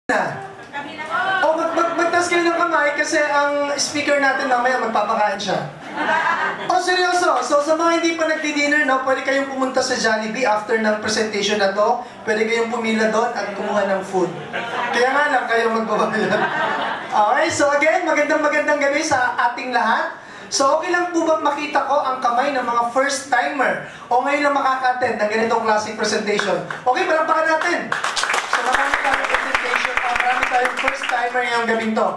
na. O, magtas kayo ng kamay kasi ang speaker natin mamaya magpapakain siya. O, seryoso. So, sa mga hindi pa nagdi-dinner, no, pwede kayong pumunta sa Jollibee after ng presentation na to. Pwede kayong pumila doon at kumuha ng food. Kaya nga lang kayo magbabayad. Okay, so again, magandang gabi sa ating lahat. So, okay lang po ba makita ko ang kamay ng mga first-timer o ngayon lang makaka-attend ng ganitong klaseng presentation? Okay, palakpakan natin. So, marami tayong presentation, marami tayong first-timer ngayong gabing to.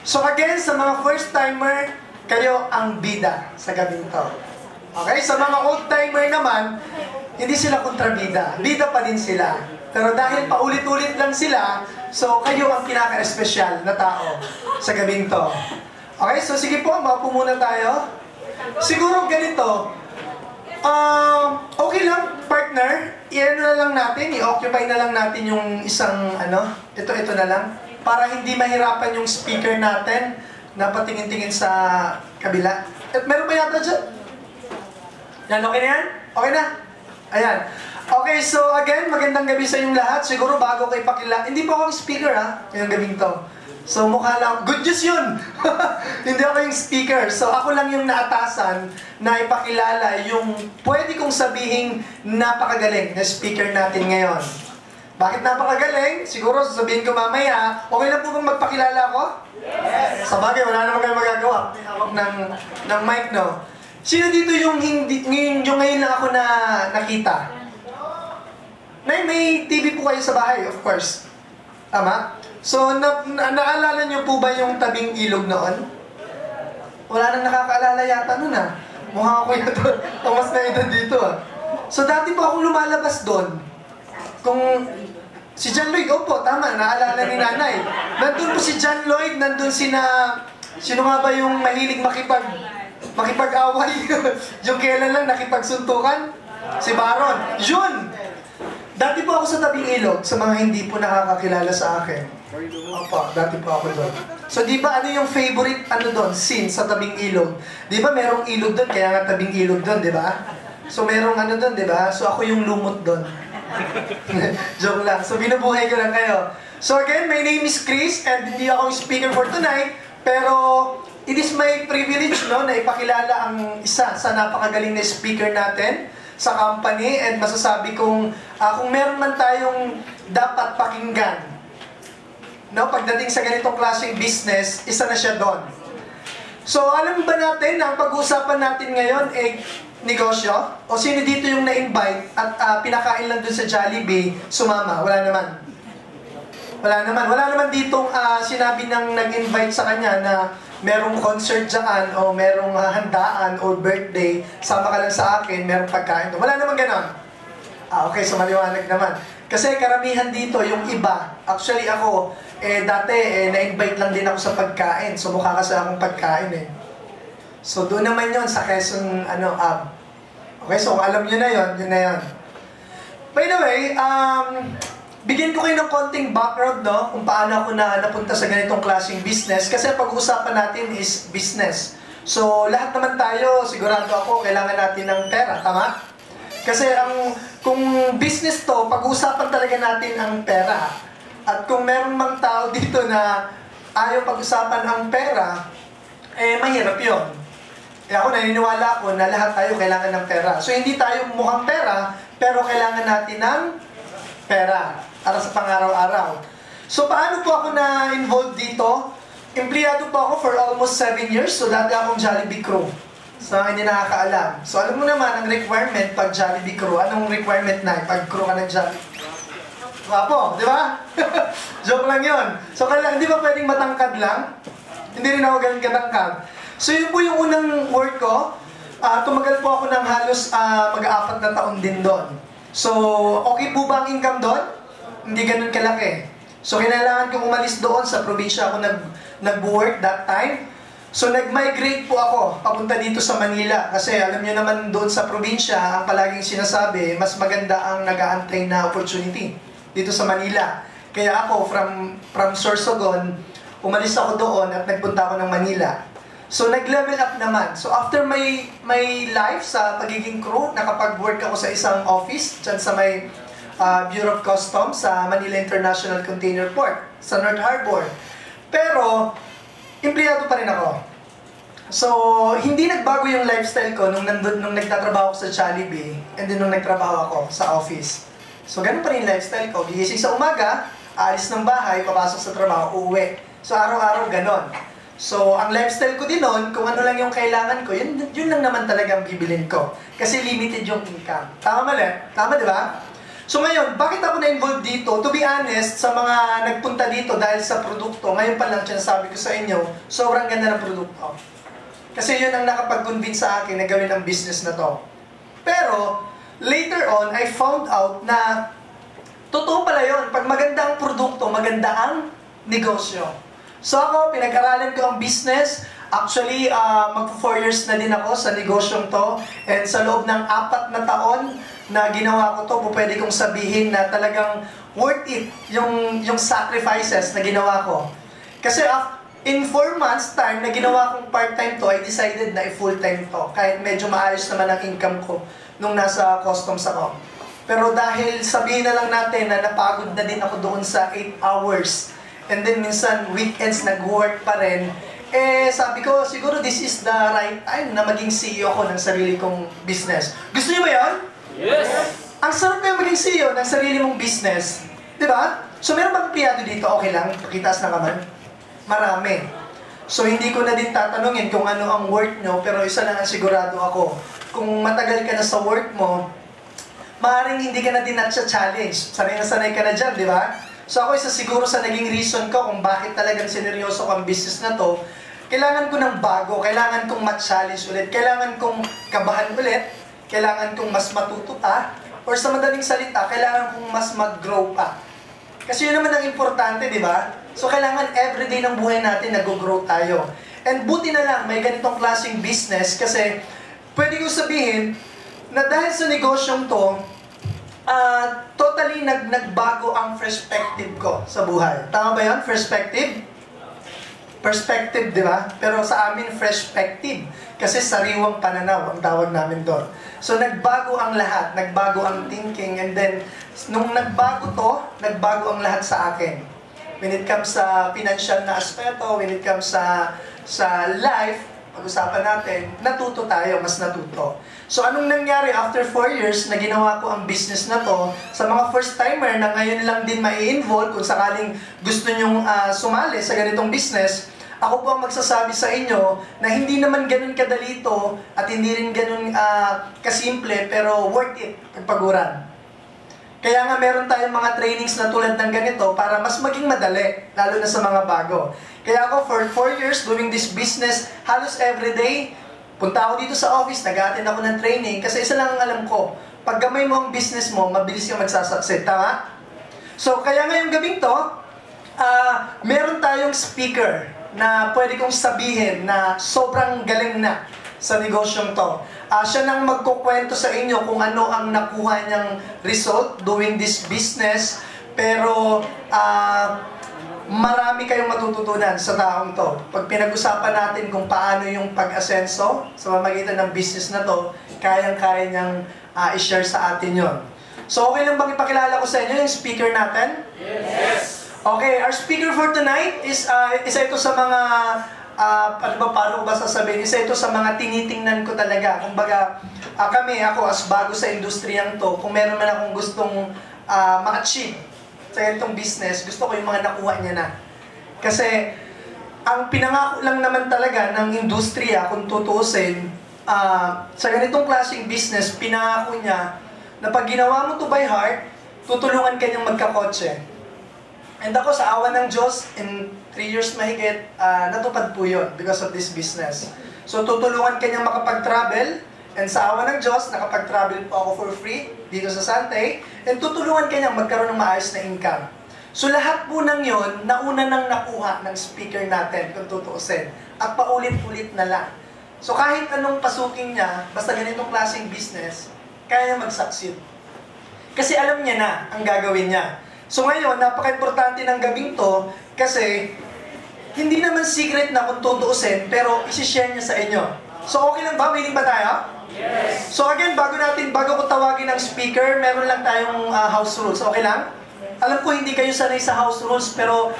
So, again, sa mga first-timer, kayo ang bida sa gabing to. Okay, sa mga old-timer naman, hindi sila kontrabida. Bida pa din sila. Pero dahil paulit-ulit lang sila, so kayo ang pinaka-espesyal na tao sa gabing to. Okay, so sige po, maupo muna tayo. Siguro ganito, okay lang, partner, i-ano na lang natin, i-occupy na lang natin yung isang, ito na lang, para hindi mahirapan yung speaker natin na patingin-tingin sa kabila. At meron ba yata dyan? Yan, okay na yan? Okay na? Ayan. Okay, so again, magandang gabi sa inyong lahat. Siguro bago ko ipakilala, hindi po ako yung speaker ngayong gabing to. So mukha lang, good news yun! Hindi ako yung speaker. So ako lang yung naatasan na ipakilala yung pwede kong sabihing napakagaling na speaker natin ngayon. Bakit napakagaling? Siguro sasabihin ko mamaya, okay lang po bang magpakilala ako? Yes! Sa bagay, wala naman kayo magagawa. Hawak ng mic, no? Sino dito yung ngayon lang ako na nakita? May TV po kayo sa bahay, of course. Tama? So, naalala niyo po ba yung tabing ilog noon? Wala nang nakakaalala yata nun Mukha ko yata, ang mas na edad dito So, dati po akong lumalabas doon. Kung si John Lloyd, opo, tama, naalala ni nanay. Nandun po si John Lloyd, nandun sino nga ba yung mahilig makipag-away? Yung kailan lang nakipagsuntukan? Si Baron. Yun! Dati po ako sa tabing ilog, sa mga hindi po nakakakilala sa akin. Opo, dati po ako doon. So, di ba ano yung favorite doon, scene sa tabing ilog? Di ba merong ilog doon, kaya nga tabing ilog doon, di ba? So, merong doon, di ba? So, ako yung lumot doon. Joke lang. So, binubuhay ko lang kayo. So, again, my name is Chris, and hindi ako yung speaker for tonight, pero it is my privilege, no, na ipakilala ang isa sa napakagaling na speaker natin sa company, and masasabi kong kung meron man tayong dapat pakinggan, no, pagdating sa ganitong klaseng business, isa na siya doon. So, alam ba natin na ang pag-uusapan natin ngayon ay negosyo? O sino dito yung na-invite at pinakain lang dun sa Jollibee, sumama? Wala naman. Wala naman. Wala naman ditong sinabi ng nag-invite sa kanya na merong concert dyan o merong handaan o birthday, sama ka lang sa akin, merong pagkain doon. Wala naman ganon. Okay, so maliwanag naman. Kasi karamihan dito, yung iba, actually ako, dati na-invite lang din ako sa pagkain. So mukha kasi akong pagkain So doon naman yon sa Quezon, Okay, so kung alam nyo na yon, yun na yon. By the way, bigyan ko kayo ng konting background, no, kung paano ako napunta sa ganitong klaseng business. Kasi pag-uusapan natin is business. So, lahat naman tayo, sigurado ako, kailangan natin ng pera, tama? Kasi kung business to, pag-uusapan talaga natin ang pera. At kung meron mang tao dito na ayaw pag-usapan ang pera, mahirap yun. Ako naniniwala ako na lahat tayo kailangan ng pera. So, hindi tayo mukhang pera, pero kailangan natin ng pera para sa pang-araw-araw. So, paano po ako na-involved dito? Empleyado po ako for almost 7 years. So, dati akong Jollibee crew. So, hindi nakakaalam. So, alam mo naman, ang requirement pag Jollibee crew, anong requirement na pag crew ka ng Jollibee? Wapo, di ba? Joke lang yun. So, hindi ba pwedeng matangkad lang? Hindi rin ako ganun katangkad. So, yun po yung unang work ko. Tumagal po ako ng halos mag-4 na taon din doon. So, okay po ba ang income doon? Hindi ganun kalaki. So, kailangan kong umalis doon sa probinsya ako nag-work that time. So, nag-migrate po ako papunta dito sa Manila. Kasi alam nyo naman doon sa probinsya, ang palaging sinasabi, mas maganda ang nag-aantay na opportunity dito sa Manila. Kaya ako, from Sorsogon, umalis ako doon at nagpunta ako ng Manila. So, nag-level up naman. So, after my life sa pagiging crew, nakapag-work ako sa isang office, dyan sa may Bureau of Customs sa Manila International Container Port. sa North Harbor. Pero, empleyado pa rin ako. So, hindi nagbago yung lifestyle ko nung nagtatrabaho ako sa Jollibee and then nung nagtrabaho ako sa office. So, ganun pa rin yung lifestyle ko. Gigising sa umaga, aalis ng bahay, papasok sa trabaho, uuwi. So, araw-araw ganon. So, ang lifestyle ko din nun, kung ano lang yung kailangan ko, yun lang naman talaga ang bibilin ko. Kasi limited yung income. Tama mali? Tama, di ba? So ngayon, bakit ako na-involve dito? To be honest, sa mga nagpunta dito dahil sa produkto, ngayon pa lang sinasabi ko sa inyo, sobrang ganda ng produkto. Kasi yun ang nakapag-convince sa akin na gawin ang business na to. Pero, later on, I found out na totoo pala yun. Pag maganda ang produkto, maganda ang negosyo. So ako, pinag-aralan ko ang business. Actually, mag-4 years na din ako sa negosyong to. And sa loob ng 4 na taon na ginawa ko to, pwede kong sabihin na talagang worth it yung sacrifices na ginawa ko. Kasi in 4 months time na ginawa kong part-time to, I decided na i-full-time to. Kahit medyo maayos naman ang income ko nung nasa customs ako. Pero dahil sabihin na lang natin na napagod na din ako doon sa 8 hours. And then minsan weekends nag-work pa rin. Sabi ko, siguro this is the right time na maging CEO ako ng sarili kong business. Gusto niyo ba yan? Yes! Ang sarap na maging CEO ng sarili mong business. Diba? So meron bang empleyado dito? Okay lang? Pakitaas na naman. Marami. So hindi ko na din tatanungin kung ano ang work nyo, pero isa lang ang sigurado ako. Kung matagal ka na sa work mo, maaaring hindi ka na din na-challenge. Sanay na sanay ka na dyan, di ba? So ako isa siguro sa naging reason ko kung bakit talagang sineryoso ko ang business na to, kailangan ko ng bago, kailangan kong ma-challenge ulit, kailangan kong kabahan ulit, kailangan kong mas matuto pa, or sa madaling salita, kailangan kong mas mag-grow pa. Kasi yun naman ang importante, di ba? So kailangan everyday ng buhay natin nag-grow tayo. And buti na lang, may ganitong klaseng business kasi pwede ko sabihin na dahil sa negosyong to, totally nagbago ang perspective ko sa buhay. Tama ba yun? Perspective? Perspective, di ba? Pero sa amin, perspective. Kasi sariwang pananaw ang tawag namin doon. So nagbago ang lahat, nagbago ang thinking, and then nung nagbago to, nagbago ang lahat sa akin. When it comes sa financial na aspeto, when it comes sa life, pag-usapan natin, natuto tayo, mas natuto. So anong nangyari after 4 years na ginawa ko ang business na to, sa mga first-timer na ngayon lang din mai-involve, kung sakaling gusto nyong sumali sa ganitong business, ako po ang magsasabi sa inyo na hindi naman ganun kadali ito at hindi rin ganun kasimple, pero worth it pagpaguran. Kaya nga meron tayong mga trainings na tulad ng ganito para mas maging madali, lalo na sa mga bago. Kaya ako for 4 years doing this business, halos everyday, punta ako dito sa office, nag-attend ako ng training, kasi isa lang ang alam ko, pag gamay mo ang business mo, mabilis kang magsasucceed, tama? So kaya ngayong gabing to, meron tayong speaker na pwede kong sabihin na sobrang galing na sa negosyong to. Siya nang magkukwento sa inyo kung ano ang nakuha niyang result doing this business, pero marami kayong matututunan sa taong to. Pag pinag-usapan natin kung paano yung pag-asenso sa pamamagitan ng business na to, kayang-kaya niyang i-share sa atin yon. So okay lang bang ipakilala ko sa inyo yung speaker natin? Yes! Okay, our speaker for tonight is isa ito sa mga paano ko ba sasabihin? Isa ito sa mga tinitingnan ko talaga. Kumbaga, ako as bago sa industriyang to, kung meron man akong gustong ma-achieve sa ganitong business, gusto ko yung mga nakuha niya na. Kasi, ang pinangako lang naman talaga ng industriya, kung tutuusin, sa ganitong klaseng business, pinangako niya na pag ginawa mo to by heart, tutulungan ka niyang magkakotse. And ako, sa awa ng Diyos, in 3 years mahigit, natupad po yun because of this business. So, tutulungan kanyang makapag-travel, and sa awa ng Diyos, nakapag-travel po ako for free dito sa Sante, and tutulungan kanyang magkaroon ng maayos na income. So, lahat po ng yun, nauna nang nakuha ng speaker natin, kung tutuusin, at paulit-ulit na lang. So, kahit anong pasukin niya, basta ganitong klaseng business, kaya niya mag-succeed. Kasi alam niya na ang gagawin niya. So ngayon, napaka-importante ng gabing to kasi hindi naman secret na kung tutuusin, pero isi-share niya sa inyo. So okay lang ba? Willing ba tayo? Yes! So again, bago ko tawagin ng speaker, meron lang tayong house rules. Okay lang? alam ko hindi kayo sanay sa house rules, pero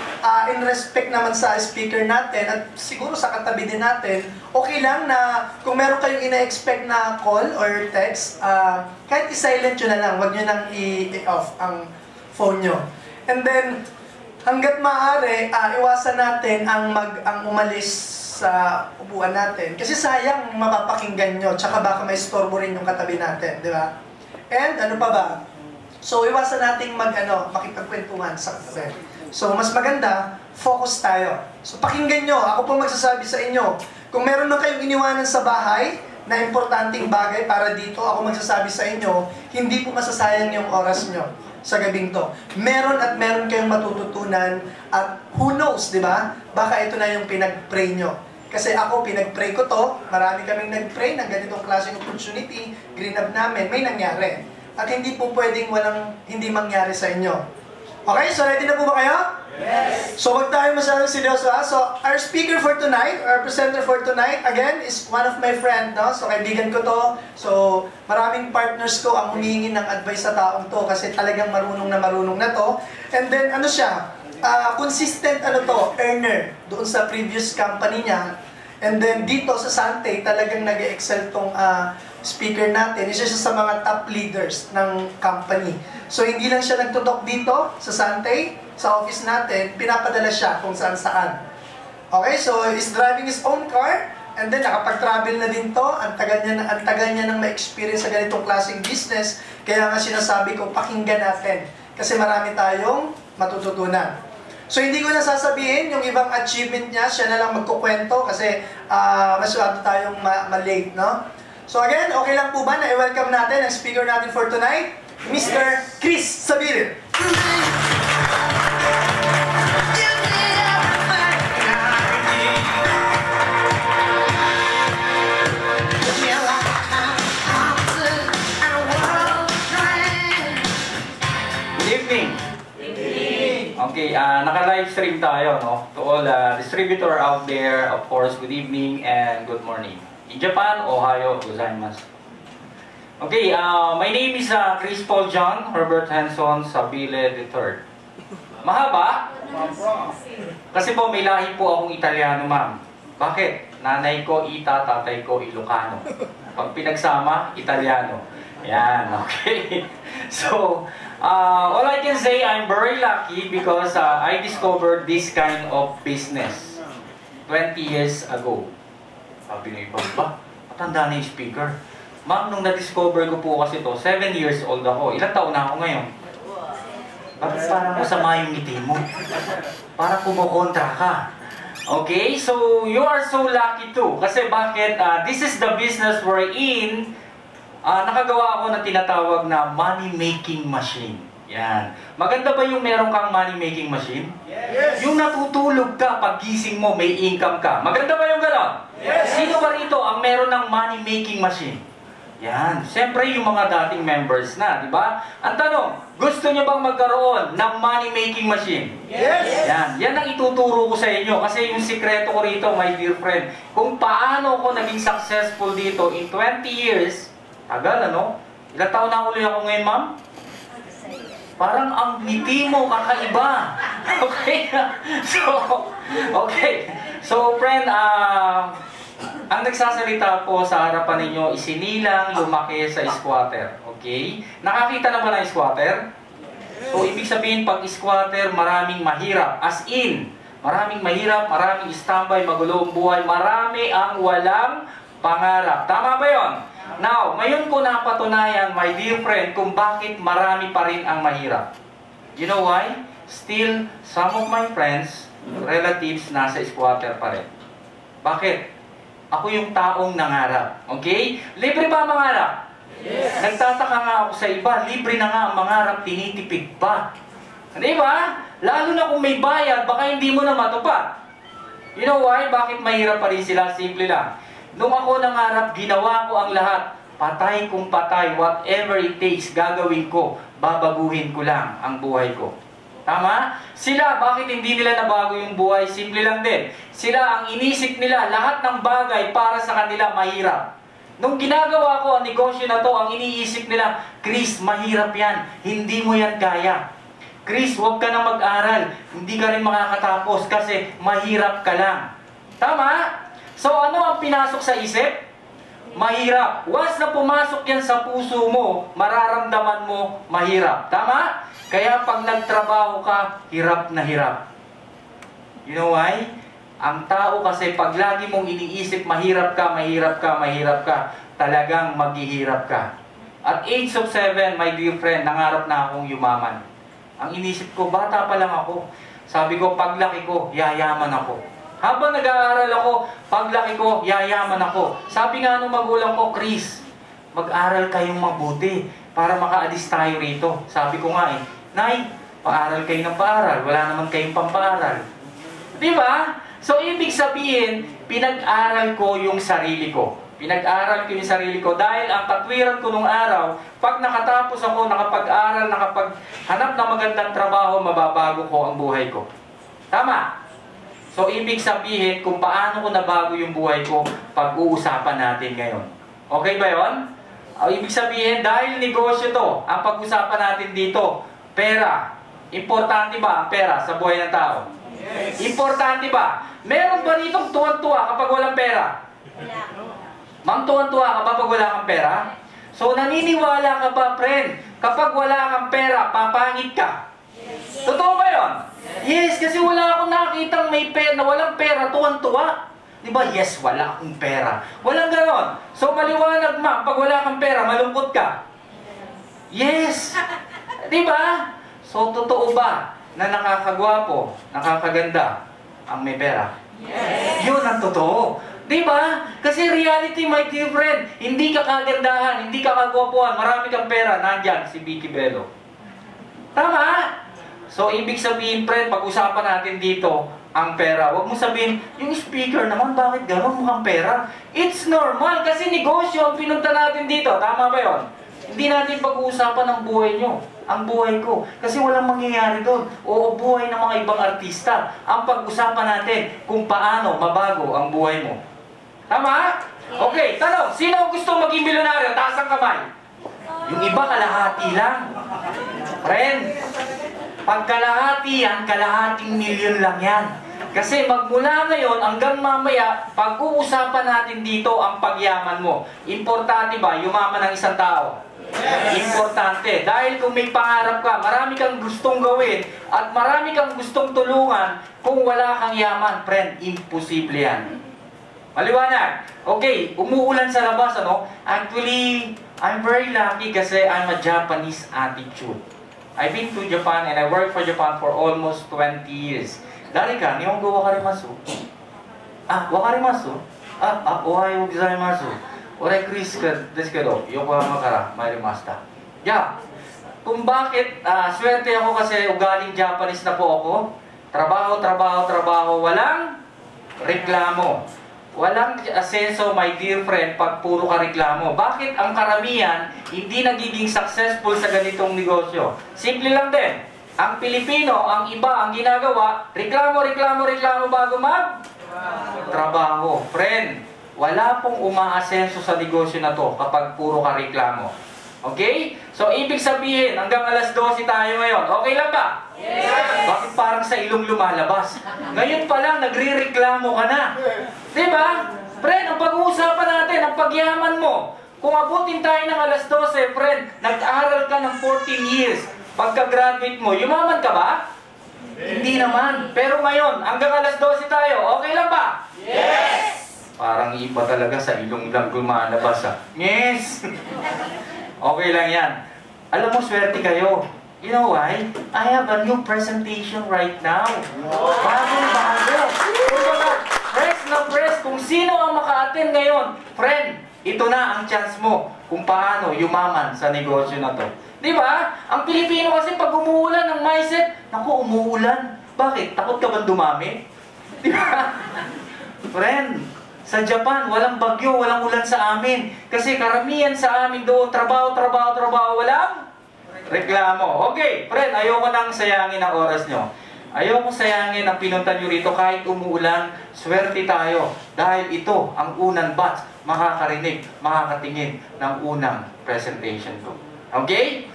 in respect naman sa speaker natin at siguro sa katabi din natin, okay lang na kung meron kayong ina-expect na call or text, kahit i-silent nyo na lang, wag nyo nang i-off ang phone nyo. And then, hanggat maaari, iwasan natin ang umalis sa upuan natin. Kasi sayang mapapakinggan nyo, tsaka baka may istorbo rin yung katabi natin, di ba? And ano pa ba? So, iwasan nating makipagkwentuhan sa katabi. So, mas maganda, focus tayo. So, pakinggan nyo. Ako po magsasabi sa inyo. Kung meron na kayong iniwanan sa bahay na importanteng bagay para dito, ako magsasabi sa inyo, hindi po masasayang yung oras nyo sa gabing to. Meron at meron kayong matututunan at who knows, di ba? Baka ito na yung pinag-pray nyo. Kasi ako, pinag-pray ko to, marami kaming nag-pray ng ganitong klaseng opportunity, green up namin, may nangyari. At hindi po pwedeng hindi mangyari sa inyo. Okay, so ready na po ba kayo? Yes! So wag tayo masyadong seryoso ha. So our speaker for tonight, our presenter for tonight, again, is one of my friend, no? So kaibigan ko to. So maraming partners ko ang humihingi ng advice sa taong to kasi talagang marunong na to. And then ano siya? Consistent earner doon sa previous company niya. And then dito sa Sante, talagang nag-excel tong speaker natin. Isa siya sa mga top leaders ng company. So hindi lang siya nagtutok dito sa Sante, sa office natin, pinapadala siya kung saan-saan. Okay, so he's driving his own car, and then nakapag-travel na din to. Ang tagal niya nang ma-experience sa ganitong klaseng business. Kaya nga sinasabi ko, pakinggan natin. Kasi marami tayong matututunan. So hindi ko na sasabihin yung ibang achievement niya, siya na lang magkukwento kasi masyado tayong ma-late, no? So again, okay lang po ba na i-welcome natin ang speaker natin for tonight, Mr. Chris Sabirin. Okay, naka-live stream tayo, no? To all distributor out there, of course, good evening and good morning. In Japan, Ohio gozaimasu. Okay, my name is Chris Paul John Herbert Henson Sabile III. Mahaba? Kasi po may lahi po akong Italiano, ma'am. Bakit? Nanay ko Ita, tatay ko Ilocano. Pag pinagsama, Italiano. Yan, okay. So, all I can say, I'm very lucky because I discovered this kind of business 20 years ago. Sabi ng iba, ba? Matanda na yung speaker. Ma'am, nung na-discover ko po kasi to, 7 years old ako. Ilang taon na ako ngayon? Bakit parang masama yung ngiti mo? Parang kumukontra ka. Okay, so you are so lucky too. Kasi bakit? This is the business we're in. Nakagawa ako ng tinatawag na money-making machine. Yan. Maganda ba yung meron kang money-making machine? Yes! Yung natutulog ka, pag gising mo, may income ka. Maganda ba yung gano'n? Yes! Sino ba rito ang meron ng money-making machine? Yan. Siyempre yung mga dating members na, di ba? Ang tanong, gusto nyo bang magkaroon ng money-making machine? Yes! Yan. Yan ang ituturo ko sa inyo. Kasi yung sikreto ko rito, my dear friend, kung paano ako naging successful dito in 20 years, tagal, ano? Ilang taon na ulit ako ngayon, ma'am? Parang ang ngiti mo kakaiba. Okay? So, friend, ang nagsasalita po sa harapan ninyo, isinilang lumaki sa squatter. Okay? Nakakita na ba ng squatter? So, ibig sabihin, pag squatter, maraming mahirap. As in, maraming mahirap, maraming standby, magulo ang buhay, marami ang walang pangarap. Tama ba yon? Now, ngayon ko napatunayan, my dear friend, kung bakit marami pa rin ang mahirap. You know why? Still, some of my friends, relatives, nasa squatter pa rin. Bakit? Ako yung taong nangarap. Okay? Libre ba mangarap? Yes! Nagtataka nga ako sa iba, libre na nga ang mangarap, tinitipid pa. Di ba? Lalo na kung may bayad, baka hindi mo na matupad. You know why? Bakit mahirap pa rin sila? Simple lang. Nung ako nangarap, ginawa ko ang lahat. Patay kung patay, whatever it takes, gagawin ko. Babaguhin ko lang ang buhay ko. Tama? Sila, bakit hindi nila nabago yung buhay? Simple lang din. Sila, ang inisip nila, lahat ng bagay para sa kanila mahirap. Nung ginagawa ko ang negosyo na to, ang iniisip nila, Chris, mahirap yan. Hindi mo yan kaya. Chris, huwag ka na mag-aral. Hindi ka rin makakatapos kasi mahirap ka lang. Tama? So ano ang pinasok sa isip? Mahirap. Once na pumasok yan sa puso mo, mararamdaman mo mahirap. Tama? Kaya pag nagtrabaho ka, hirap na hirap. You know why? Ang tao kasi pag lagi mong iniisip mahirap ka, mahirap ka, mahirap ka, talagang maghihirap ka. At age of 7, my dear friend, nangarap na akong yumaman. Ang inisip ko, bata pa lang ako. Sabi ko, paglaki ko, yayaman ako. Habang nag-aaral ako, paglaki ko, yayaman ako. Sabi nga nung magulang ko, Chris, mag-aral kayong mabuti para makaalis tayo rito. Sabi ko nga Nay, paaral kayo ng paaral, wala naman kayong pampaaral. Di ba? So, ibig sabihin, pinag-aral ko yung sarili ko. Pinag-aral ko yung sarili ko dahil ang katwiran ko nung araw, pag nakatapos ako, nakapag-aral, nakapaghanap ng magandang trabaho, mababago ko ang buhay ko. Tama? So, ibig sabihin kung paano ko nabago yung buhay ko, pag-uusapan natin ngayon. Okay ba yun? Ibig sabihin, dahil negosyo to, ang pag-usapan natin dito, pera. Importante ba ang pera sa buhay ng tao? Yes. Importante ba? Meron ba ritong tuwan-tuwa kapag walang pera? Ma'am, tuwan-tuwa ka ba pag wala kang pera? So, naniniwala ka ba, friend? Kapag wala kang pera, papangit ka? Yes. Totoo ba yun? Yes, kasi wala akong nakitang may pera, na walang pera, tuwan-tuwa. Diba? Yes, wala akong pera. Walang ganon. So, maliwanag, ma'am, pag wala kang pera, malungkot ka? Yes. Diba? So, totoo ba na nakakagwapo, nakakaganda ang may pera? Yes. Yun ang totoo. Diba? Kasi reality, my dear friend, hindi ka kagandahan, hindi ka kagwapuan, marami kang pera, nandyan si Vicky Bello. Tama? So, ibig sabihin, friend, pag-usapan natin dito, ang pera. Huwag mo sabihin, yung speaker naman, bakit gano'n mukhang pera? It's normal, kasi negosyo ang pinunta natin dito. Tama ba yun? Hindi natin pag-uusapan ang buhay nyo, ang buhay ko. Kasi walang mangyayari doon. O buhay ng mga ibang artista. Ang pag-usapan natin kung paano mabago ang buhay mo. Tama? Okay, tanong. Sino ang gusto maging milyonaryo? Taas ang kamay. Yung iba kalahati lang. Friend, pag kalahati yan, kalahating milyon lang yan. Kasi magmula ngayon hanggang mamaya, pag-uusapan natin dito ang pagyaman mo. Importante ba yumaman ng isang tao? Yes. Importante. Dahil kung may pangarap ka, marami kang gustong gawin at marami kang gustong tulungan, kung wala kang yaman, friend, imposible yan. Maliwanag? Okay, umuulan sa labas, ano? Actually, I'm very lucky kasi I'm a Japanese attitude. I've been to Japan and I worked for Japan for almost 20 years. Dari ka, nihongo wakarimasu? Wakarimasu? Ohayo gozaimasu. Ore Chris desu kedo, Yokohama kara mairimashita. Yeah. Kung bakit, swerte ako kasi ugaling Japanese na po ako. Trabaho, trabaho, trabaho, walang reklamo. Walang asenso, my dear friend, pag puro ka reklamo. Bakit ang karamihan hindi nagiging successful sa ganitong negosyo? Simple lang din. Ang Pilipino, ang iba, ang ginagawa, reklamo, reklamo, reklamo bago mag-trabaho. Friend, wala pong umaasenso sa negosyo na to kapag puro ka reklamo. Okay? So, ibig sabihin, hanggang alas 12 tayo ngayon. Okay lang ba? Yes! Bakit parang sa ilong lumalabas? Ngayon pa lang, nagre-reklamo ka na. Diba? Friend, ang pag-uusapan natin, ang pagyaman mo. Kung abutin tayo ng alas 12, friend, nag-aral ka ng 14 years. Pagka-graduate mo, yumaman ka ba? Hindi naman. Pero ngayon, hanggang alas 12 tayo, okay lang ba? Yes! Parang iba talaga sa ilong lang lumalabas. Yes! Okay lang yan. Alam mo, swerte kayo. You know why? I have a new presentation right now. Bago-bago. Press na press. Kung sino ang maka-attend ngayon, friend, ito na ang chance mo kung paano yumaman sa negosyo na to. Di ba? Ang Pilipino kasi pag umuulan ng mindset, naku, umuulan. Bakit? Takot ka ba dumami? Di ba? Friend, sa Japan, walang bagyo, walang ulan sa amin. Kasi karamihan sa amin doon, trabaho, trabaho, trabaho, walang reklamo. Okay, friend, ayoko nang sayangin ang oras nyo. Ayoko sayangin ang pinunta nyo rito kahit umuulan, swerte tayo. Dahil ito, ang unang batch, makakarinig, makakatingin ng unang presentation ko. Okay?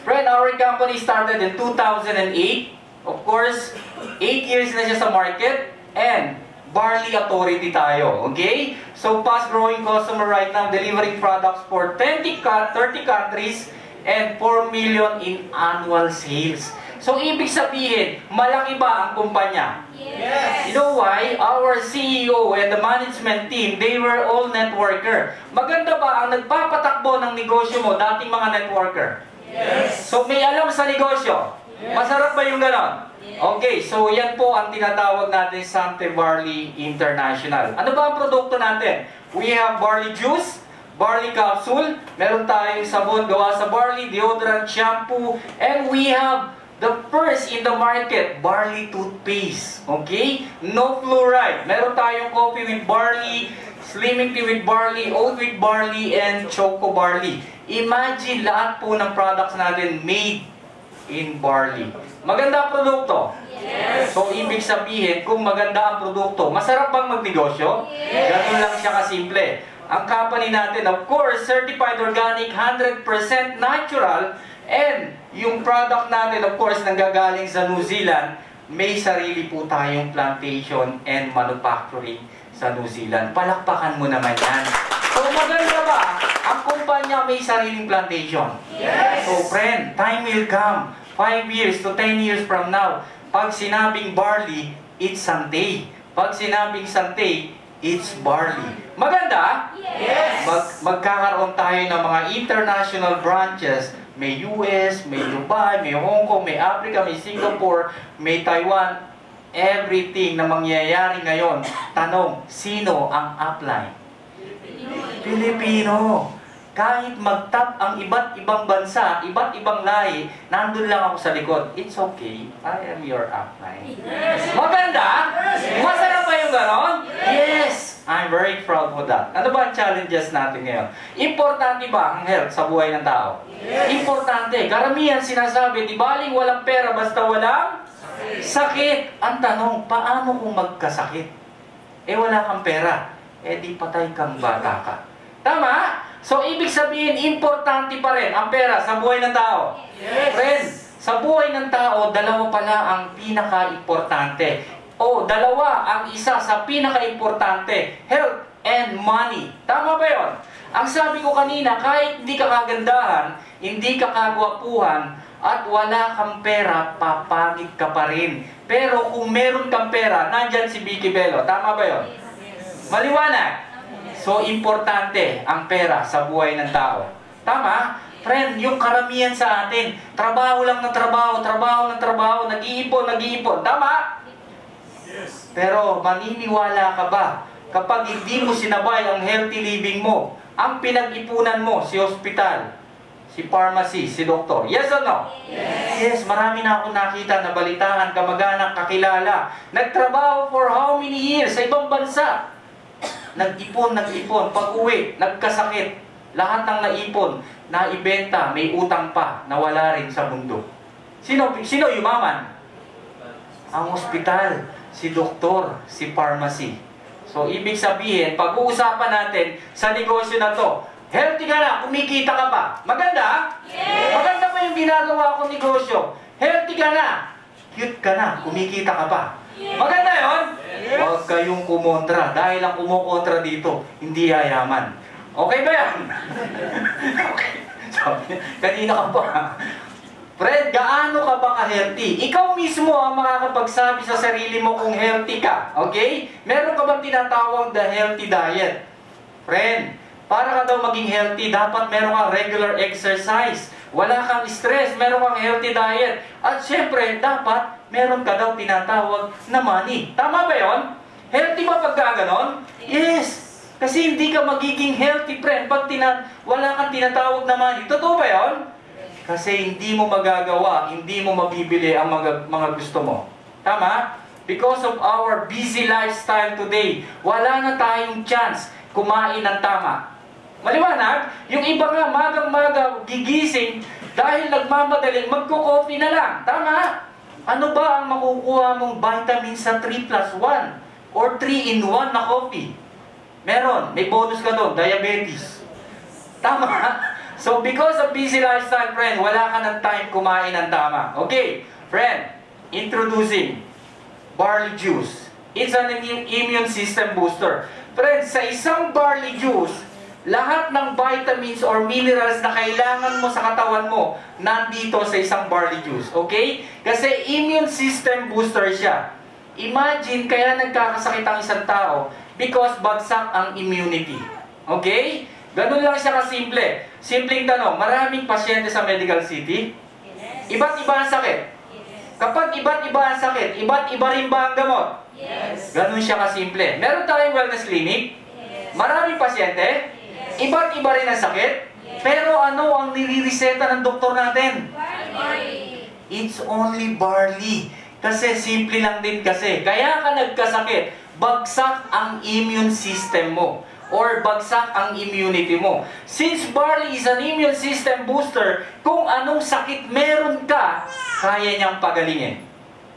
Friend, our company started in 2008. Of course, 8 years na siya sa market. And barley authority tayo. Okay? So, fast-growing customer right now, delivering products for 30 countries and 4 million in annual sales. So, ibig sabihin, malaki ba ang kumpanya? Yes. You know why? Our CEO and the management team, they were all networker. Maganda ba ang nagpapatakbo ng negosyo mo, dating mga networker? Yes. So, may alam sa negosyo. Masarap ba yung ganon? Okay, so yan po ang tinatawag natin Sante Barley International. Ano ba ang produkto natin? We have barley juice, barley capsule, meron tayong sabon gawa sa barley, deodorant, shampoo, and we have the first in the market, barley toothpaste. Okay? No fluoride. Meron tayong coffee with barley, slimming tea with barley, oat with barley, and choco barley. Imagine lahat po ng products natin made in barley. Maganda ang produkto. Yes. So, ibig sabihin, kung maganda ang produkto, masarap bang magnegosyo? Yes. Ganun lang siya kasimple. Ang company natin, of course, certified organic, 100% natural, and yung product natin, of course, nanggagaling sa New Zealand, may sarili po tayong plantation and manufacturing sa New Zealand. Palakpakan mo naman yan. So, maganda ba? Ang kumpanya may sariling plantation. Yes. So, friend, time will come. 5 years to 10 years from now, pag sinabing barley, it's Sante. Pag sinabing Sante, it's barley. Maganda? Yes. Magkakaroon tayo ng mga international branches. May US, may Dubai, may Hong Kong, may Africa, may Singapore, may Taiwan. Everything na mangyayari ngayon. Tanong, sino ang upline? Pilipino. Kahit mag-top ang iba't ibang bansa, iba't ibang lahi, nandun lang ako sa likod. It's okay. I am your upline. Yes. Maganda? Yes. Masarap ba yung ganon? Yes. I'm very proud for that. Ano ba ang challenges natin ngayon? Importante ba ang health sa buhay ng tao? Yes. Importante. Karamihan sinasabi, di baling walang pera basta walang sakit. Ang tanong, paano kung magkasakit? Eh wala kang pera. Eh di patay kang bata ka. Tama? So, ibig sabihin, importante pa rin ang pera sa buhay ng tao. Yes. Friend, sa buhay ng tao, dalawa pala ang pinaka-importante. O, dalawa ang isa sa pinaka-importante, health and money. Tama ba yun? Ang sabi ko kanina, kahit hindi ka kagandahan, hindi ka kagwapuhan, at wala kang pera, papangit ka pa rin. Pero kung meron kang pera, nandyan si Vicky Bello. Tama ba yun? Maliwanag. So, importante ang pera sa buhay ng tao. Tama? Friend, yung karamihan sa atin, trabaho lang ng trabaho, trabaho ng trabaho, nag-iipon, nag-iipon. Tama? Yes. Pero maniniwala ka ba kapag hindi mo sinabay ang healthy living mo, ang pinag-ipunan mo, si hospital, si pharmacy, si doktor? Yes or no? Yes. Yes, marami na akong nakita na balitaan, kamag-anak, kakilala. Nagtrabaho for how many years sa ibang bansa? Nag-ipon, pag-uwi, nagkasakit, lahat ng naipon, naibenta, may utang pa, nawala rin sa mundo. Sino yumaman? Ang ospital, si doktor, si pharmacy. So, ibig sabihin, pag-uusapan natin sa negosyo na to, healthy ka na, kumikita ka pa. Maganda? Yes. Maganda pa yung ginagawa kong negosyo. Healthy ka na, cute ka na, kumikita ka pa. Maganda yun? Yes. Huwag kayong kumontra. Dahil ang kumukontra dito, hindi yayaman. Okay ba yan? Okay. Sabi, kanina ka pa. Fred, gaano ka ba ka-healthy? Ikaw mismo ang makakapagsabi sa sarili mo kung healthy ka. Okay? Meron ka bang tinatawag the healthy diet? Friend, para ka daw maging healthy, dapat meron kang regular exercise. Wala kang stress, meron kang healthy diet. At syempre, dapat meron ka daw tinatawag na money. Tama ba yon? Healthy ba pagka ganon? Yes. Kasi hindi ka magiging healthy, friend, pag wala kang tinatawag na money. Totoo ba yon? Kasi hindi mo magagawa, hindi mo mabibili ang mga gusto mo. Tama? Because of our busy lifestyle today, wala na tayong chance kumain ng tama. Maliwanag? Yung iba nga, magang-maga, gigising, dahil nagmamadaling, magko-coffee na lang. Tama? Ano ba ang makukuha mong vitamin sa 3+1 or 3-in-1 na coffee? Meron. May bonus ka doon, diabetes. Tama? So, because of busy lifestyle, friend, wala ka ng time kumain ng tama. Okay, friend, introducing barley juice. It's an immune system booster. Friend, sa isang barley juice, lahat ng vitamins or minerals na kailangan mo sa katawan mo, nandito sa isang barley juice. Okay? Kasi immune system booster siya. Imagine, kaya nagkakasakit ang isang tao because bagsak ang immunity. Okay? Ganun lang siya kasimple. Simpleng tanong, maraming pasyente sa medical city? Iba't iba ang sakit. Kapag iba't iba ang sakit, iba't iba rin ba ang gamot? Yes. Ganun siya kasimple. Meron tayong wellness clinic? Maraming pasyente? Iba't iba rin ang sakit? Pero ano ang nilireseta ng doktor natin? Barley. It's only barley. Kasi simple lang din kasi. Kaya ka nagkasakit, bagsak ang immune system mo. Or bagsak ang immunity mo. Since barley is an immune system booster, kung anong sakit meron ka, kaya niyang pagalingin.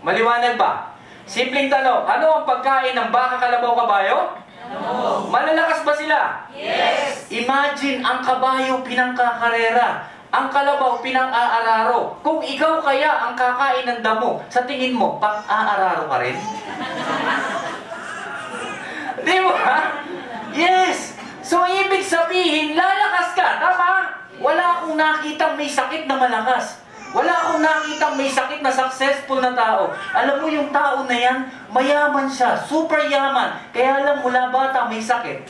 Maliwanag ba? Simpleng tanong, ano ang pagkain ng baka, kalabaw, kabayo? No. Malalakas ba sila? Yes. Imagine, ang kabayo pinangkakarera, ang kalabaw pinang-aararo. Kung ikaw kaya ang kakain ng damo, sa tingin mo, pang-aararo ka rin? Di ba? Yes! So, ibig sabihin, lalakas ka. Tama? Wala akong nakitang may sakit na malakas. Wala akong nakitang may sakit na successful na tao. Alam mo, yung tao na yan, mayaman siya. Super yaman. Kaya lang, mula bata may sakit.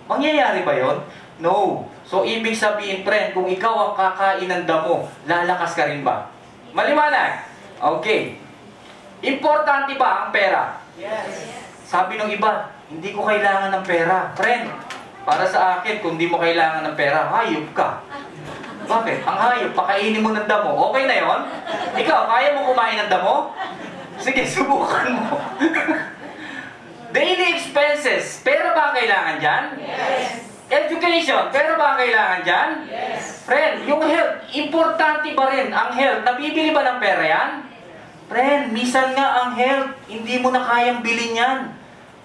Mangyayari ba yon? No. So, ibig sabihin, friend, kung ikaw ang kakain ng damo, lalakas ka rin ba? Maliwanag? Okay. Importante ba ang pera? Yes. Sabi ng iba, hindi ko kailangan ng pera. Friend, para sa akin, kung di mo kailangan ng pera, hayop ka. Bakit? Ang hayop, pakainin mo ng damo. Okay na yon? Ikaw, kaya mo kumain ng damo? Sige, subukan mo. Daily expenses, pera ba ang kailangan dyan? Yes. Education, pera ba ang kailangan dyan? Yes. Friend, yung health, importante ba rin ang health? Nabibili ba ng pera yan? Friend, minsan nga ang health, hindi mo na kayang bilhin yan.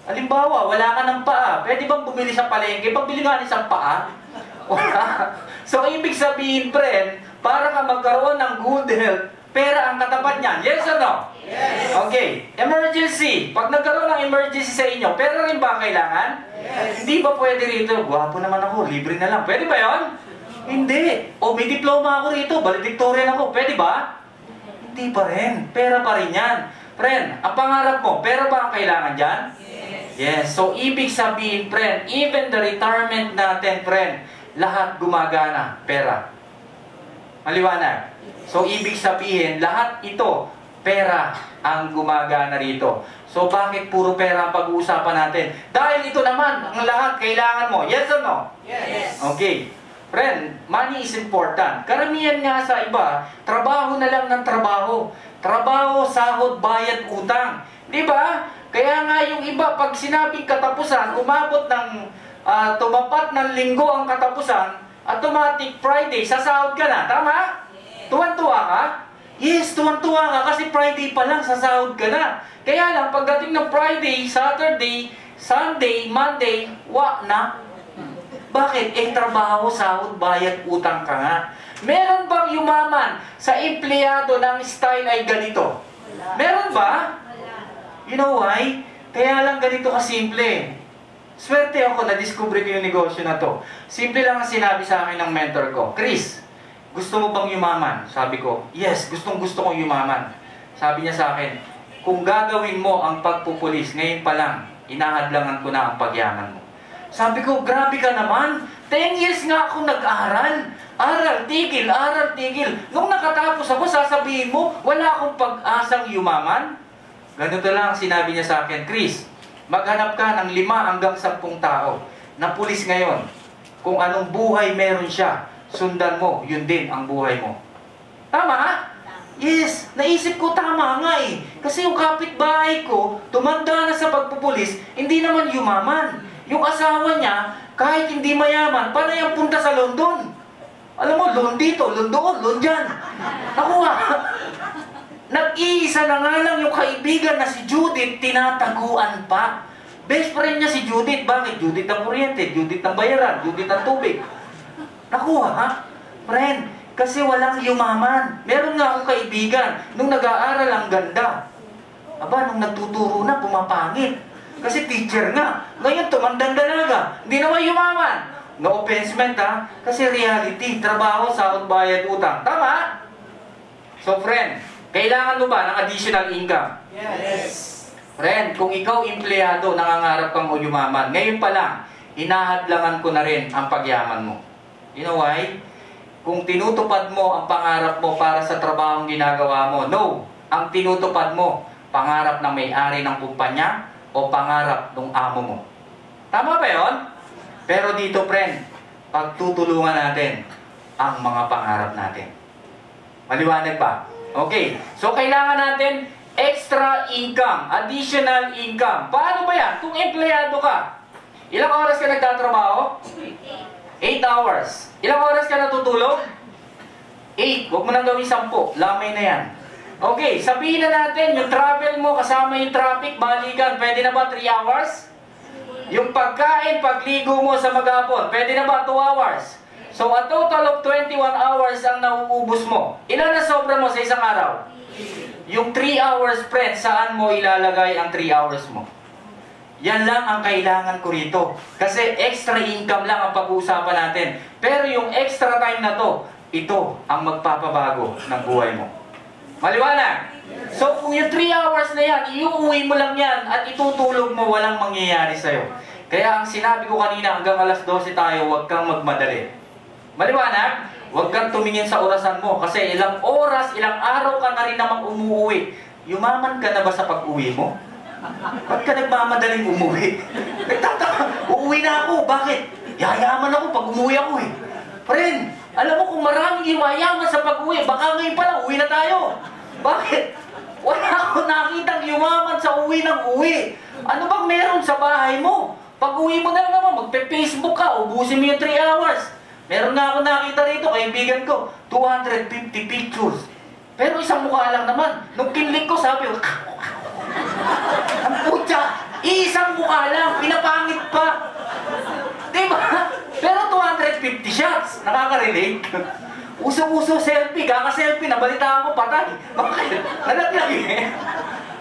Halimbawa, wala ka ng paa. Pwede bang bumili sa palengke? Pagbili nga ng isang paa? Wala. So, ibig sabihin, friend, para ka magkaroon ng good health, pera ang katapat niyan. Yes or no? Yes. Okay. Emergency. Pag nagkaroon ng emergency sa inyo, pera rin ba ang kailangan? Yes. Hindi ba pwede rito? Gwapo naman ako, libre na lang. Pwede ba yon? Hindi. O, may diploma ako rito, valedictorian ako. Pwede ba? Hindi pa rin. Pera pa rin yan. Friend, ang pangarap mo, pera ba ang kailangan dyan? Yes. So, ibig sabihin, friend, even the retirement natin, friend, lahat gumagana. Pera. Maliwanag. So, ibig sabihin, lahat ito, pera ang gumagana rito. So, bakit puro pera ang pag-uusapan natin? Dahil ito naman, ang lahat kailangan mo. Yes or no? Yes. Okay. Friend, money is important. Karamihan nga sa iba, trabaho na lang ng trabaho. Trabaho, sahod, bayad, utang. Di ba? Kaya nga yung iba, pag sinabing katapusan, umabot ng tumapat ng linggo ang katapusan, automatic Friday, sasahod ka na. Tama? Tuwan-tuwa ka? Yes, tuwan-tuwa ka kasi Friday pa lang, sasahod ka na. Kaya lang, pagdating ng Friday, Saturday, Sunday, Monday, na. Bakit? Trabaho, sahod, bayad, utang ka nga. Meron bang yumaman sa empleyado ng style ay ganito? Meron ba? You know why? Kaya lang ganito kasimple. Swerte ako, na-discover ko yung negosyo na to. Simple lang ang sinabi sa akin ng mentor ko, Chris, gusto mo bang yumaman? Sabi ko, yes, gustong-gusto kong yumaman. Sabi niya sa akin, kung gagawin mo ang pagpupulis, ngayon pa lang, inahadlangan ko na ang pagyaman mo. Sabi ko, grabe ka naman. 10 years nga ako nag-aral. Aral, tigil, aral, tigil. Nung nakatapos ako, sasabihin mo, wala akong pag-asang yumaman. Ganito lang ang sinabi niya sa akin, Chris, maghanap ka ng 5 hanggang 10 tao na pulis ngayon. Kung anong buhay meron siya, sundan mo, yun din ang buhay mo. Tama? Yes, naisip ko tama nga eh. Kasi yung kapitbahay ko, tumanda na sa pagpupulis, hindi naman yumaman. Yung asawa niya, kahit hindi mayaman, panay ang punta sa London. Alam mo, loan dito, loan doon, loan dyan. Ako nga, nag-iisa na nga lang yung kaibigan na si Judith, tinataguan pa. Best friend niya si Judith. Bakit? Judith ng kuryente, Judith ng bayaran, Judith ng tubig. Nakuha, ha? Friend, kasi walang yumaman. Meron nga akong kaibigan, nung nag-aaral ang ganda. Aba, nung nagtuturo na, pumapangit. Kasi teacher nga. Ngayon, tumandang dalaga. Hindi naman yumaman. No offense meant, ha? Kasi reality, trabaho, sahod, bayad, utang. Tama? So, friend, kailangan mo ba ng additional income? Yes. Friend, kung ikaw empleyado, nangangarap kang yumaman, ngayon pa lang, hinahadlangan ko na rin ang pagyaman mo. You know why? Kung tinutupad mo ang pangarap mo para sa trabahong ginagawa mo, no. Ang tinutupad mo, pangarap ng may-ari ng kumpanya o pangarap ng amo mo. Tama ba yun? Pero dito, friend, pagtutulungan natin ang mga pangarap natin. Maliwanag ba? Okay. So, kailangan natin extra income, additional income. Paano ba yan? Kung empleyado ka, ilang oras ka nagtatrabaho? 8 hours. Ilang oras ka natutulog? 8. Huwag mo nang gawin 10. Lamay na yan. Okay, sabihin na natin, yung travel mo kasama yung traffic, balikan, pwede na ba 3 hours? Yung pagkain, pagligo mo sa maghapon, pwede na ba 2 hours? So, a total of 21 hours ang nauubos mo. Ilan na sobra mo sa isang araw? Yung 3 hours, friend, saan mo ilalagay ang 3 hours mo? Yan lang ang kailangan ko rito. Kasi extra income lang ang pag-uusapan natin. Pero yung extra time na to, ito ang magpapabago ng buhay mo. Maliwanag? So, kung yung 3 hours na yan, iuuwi mo lang yan at itutulog mo, walang mangyayari sa'yo. Kaya ang sinabi ko kanina, hanggang alas 12 tayo, huwag kang magmadali. Maliwanag? Huwag kang tumingin sa orasan mo kasi ilang oras, ilang araw ka na rin namang umuwi. Yumaman ka na ba sa pag-uwi mo? Ba't ka nagmamadaling umuwi? Nagtataka, uuwi na ako. Bakit? Yayaman ako pag umuwi ako eh. Friend, alam mo kung maraming yumayaman sa pag-uwi, baka ngayon pa lang, uwi na tayo. Bakit? Wala akong nakitang yumaman sa uwi ng uwi. Ano bang meron sa bahay mo? Pag uwi mo na naman, magpe-Facebook ka, ubusin mo yung 3 hours. Meron nga ako nakita rito, kaibigan ko, 250 pictures. Pero isang mukha lang naman. Nung kinlik ko, sabi ko, ang putya, isang mukha lang, pinapangit pa. Diba? Pero 250 shots, nakaka-relate. Uso-uso selfie, kaka-selfie, nabalitaan ko, patay. Bakit? Nalaglag eh.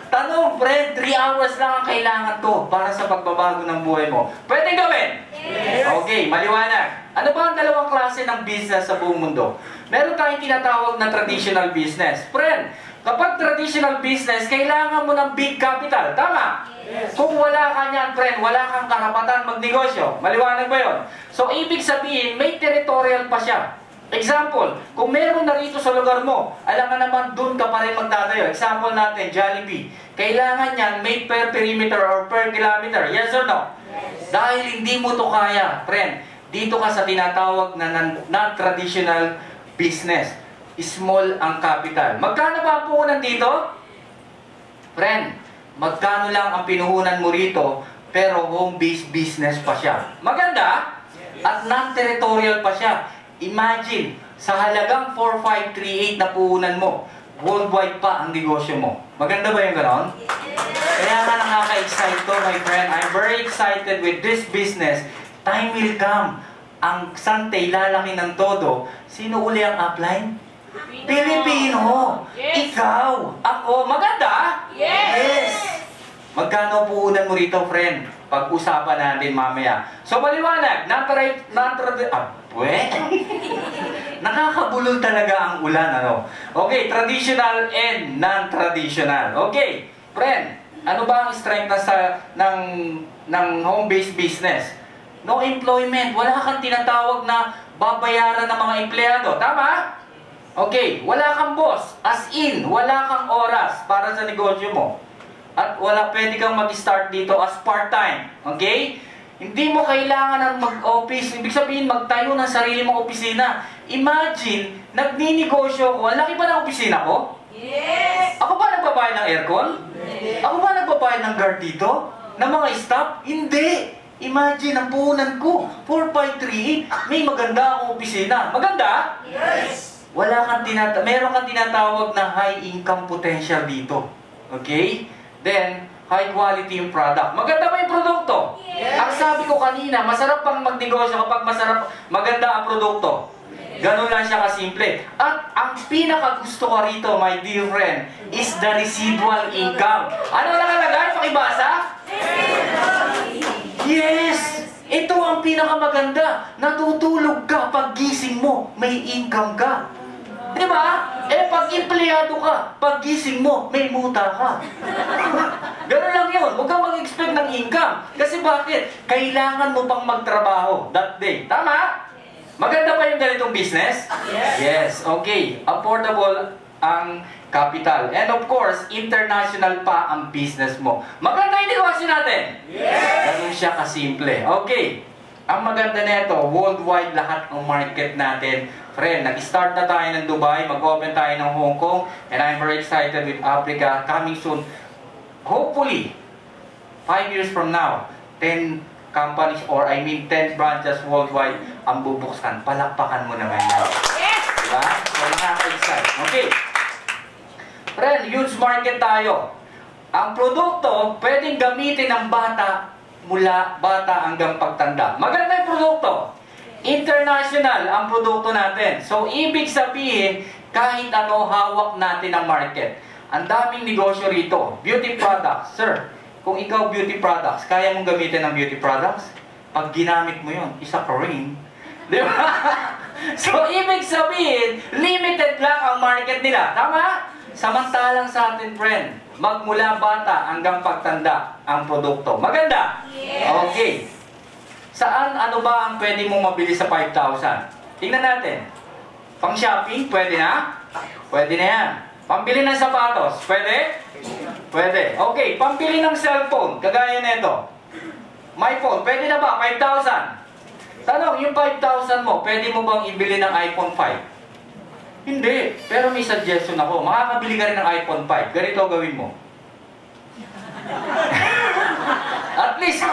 Tanong, friend, 3 hours lang ang kailangan ko para sa pagbabago ng buhay mo. Pwede gawin? Yes. Okay, maliwanag. Ano ba ang dalawang klase ng business sa buong mundo? Meron tayong tinatawag na traditional business. Friend, kapag traditional business, kailangan mo ng big capital. Tama? Yes. Kung wala ka niyan, friend, wala kang karapatan magnegosyo. Maliwanag ba yun? So, ibig sabihin, may territorial pa siya. Example, kung meron na rito sa lugar mo, alam nga naman, doon ka pa rin magtatayo. Example natin, Jollibee. Kailangan niyan may per perimeter or per kilometer. Yes or no? Yes. Dahil hindi mo to kaya, friend, dito ka sa tinatawag na non-traditional business. Small ang capital. Magkano ba ang puhunan dito? Friend, magkano lang ang pinuhunan mo rito, pero home-based business pa siya. Maganda? At non-territorial pa siya. Imagine, sa halagang 4,538 na puhunan mo, worldwide pa ang negosyo mo. Maganda ba yung ganon? Kaya nga nakaka-excite to, my friend. I'm very excited with this business. Time will come. Ang sante lalaki ng todo. Sino uli ang upline? Pilipino. Yes. Ikaw. Ako. Maganda? Yes. Magkano puhunan mo rito, friend? Pag-usapan natin mamaya. So, maliwanag. Nakakabulol talaga ang ulan, ano? Okay, traditional and non-traditional. Okay, friend, ano ba ang strength ng home-based business? No employment. Wala kang tinatawag na babayaran ng mga empleyado. Tama? Okay, wala kang boss. As in, wala kang oras para sa negosyo mo. At pwede kang mag-start dito as part-time. Okay? Hindi mo kailangan ng mag-office. Ibig sabihin, magtayo ng sarili mong opisina. Imagine, nagninegosyo ko. Ang laki ba ng opisina ko? Yes. Ako ba nagbabayad ng aircon? Yes. Ako ba nagbabayad ng guard dito? Ng mga staff? Hindi. Imagine, ang puhunan ko, 4,538, may maganda akong opisina. Maganda? Yes. Meron kang tinatawag na high income potential dito. Okay? Then, high quality yung product. Maganda ba yung produkto? Yes. Ang sabi ko kanina, masarap pang magnegosyo kapag maganda ang produkto. Ganun lang siya kasimple. At ang pinakagusto ko rito, my dear friend, is the residual income. Ano nakalagay? Pakibasa? Yes! Ito ang pinakamaganda. Natutulog ka, pag gising mo, may income ka. Di ba? Pag empleyado ka, pag gising mo, may muta ka. Ganun lang yun. Huwag kang mag-expect ng income. Kasi bakit? Kailangan mo pang magtrabaho that day. Tama? Maganda ba yung ganitong business? Yes. Okay. Affordable ang capital. And of course, international pa ang business mo. Maganda yung negosyo natin? Ganun siya kasimple. Okay. Ang maganda nito, worldwide lahat ng market natin. Friend, nag-start na tayo ng Dubai, mag-open tayo ng Hong Kong, and I'm very excited with Africa coming soon. Hopefully, 5 years from now, 10 companies or 10 branches worldwide ang bubuksan. Palakpakan mo naman yan. Diba? So, nakaka-excite. Okay. Friend, huge market tayo. Ang produkto, pwedeng gamitin ng bata mula bata hanggang pagtanda. Maganda yung produkto. International ang produkto natin. So, ibig sabihin, kahit ano hawak natin ang market. Ang daming negosyo rito. Beauty products. Sir, kung ikaw beauty products, kaya mong gamitin ng beauty products? Pag ginamit mo yun, isa ka rin. Di ba? So, ibig sabihin, limited lang ang market nila. Tama? Samantalang sa atin, friend, magmula bata hanggang pagtanda ang produkto. Maganda? Okay. Saan, ano ba ang pwede mong mabili sa 5,000? Tingnan natin. Pang shopping, pwede na? Pwede na yan. Pambili ng sapatos, pwede? Pwede. Okay, pambili ng cellphone, kagaya nito. My phone, pwede na ba? 5,000. Tanong, yung 5,000 mo, pwede mo bang ibili ng iPhone 5? Hindi. Pero may suggestion ako. Makakabili ka rin ng iPhone 5. Ganito gawin mo. At least,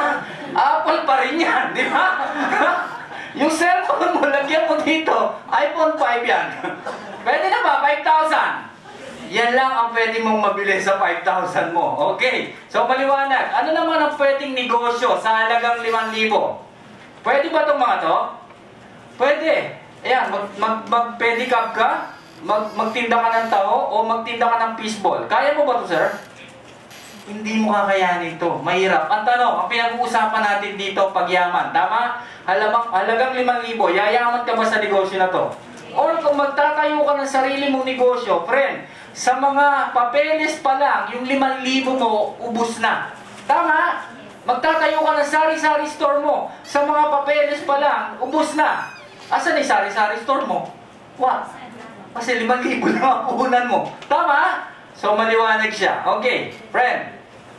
Apple pa rin yan, di ba? Yung cellphone mo, lagyan mo dito, iPhone 5 yan. Pwede na ba? 5,000. Yan lang ang pwede mong mabili sa 5,000 mo. Okay. So, maliwanag. Ano naman ang pwedeng negosyo sa halagang 5,000? Pwede ba itong mga to? Pwede. Ayan, mag-pedicab ka, magtinda ka ng tao, o magtinda ka ng fishball. Kaya mo ba ito, sir? Hindi mo kakayanin ito. Mahirap. Ang tanong, ang pinag-uusapan natin dito, pagyaman. Tama? Halagang 5,000. Yayaman ka ba sa negosyo na to? Or kung magtatayo ka ng sarili mong negosyo, friend, sa mga papeles pa lang, yung 5,000 mo, ubus na. Tama? Magtatayo ka ng sari-sari store mo, sa mga papeles pa lang, ubus na. Asan yung sari-sari store mo? What? Kasi 5,000 lang ang puhunan mo. Tama? So, maliwanag siya. Okay, friend,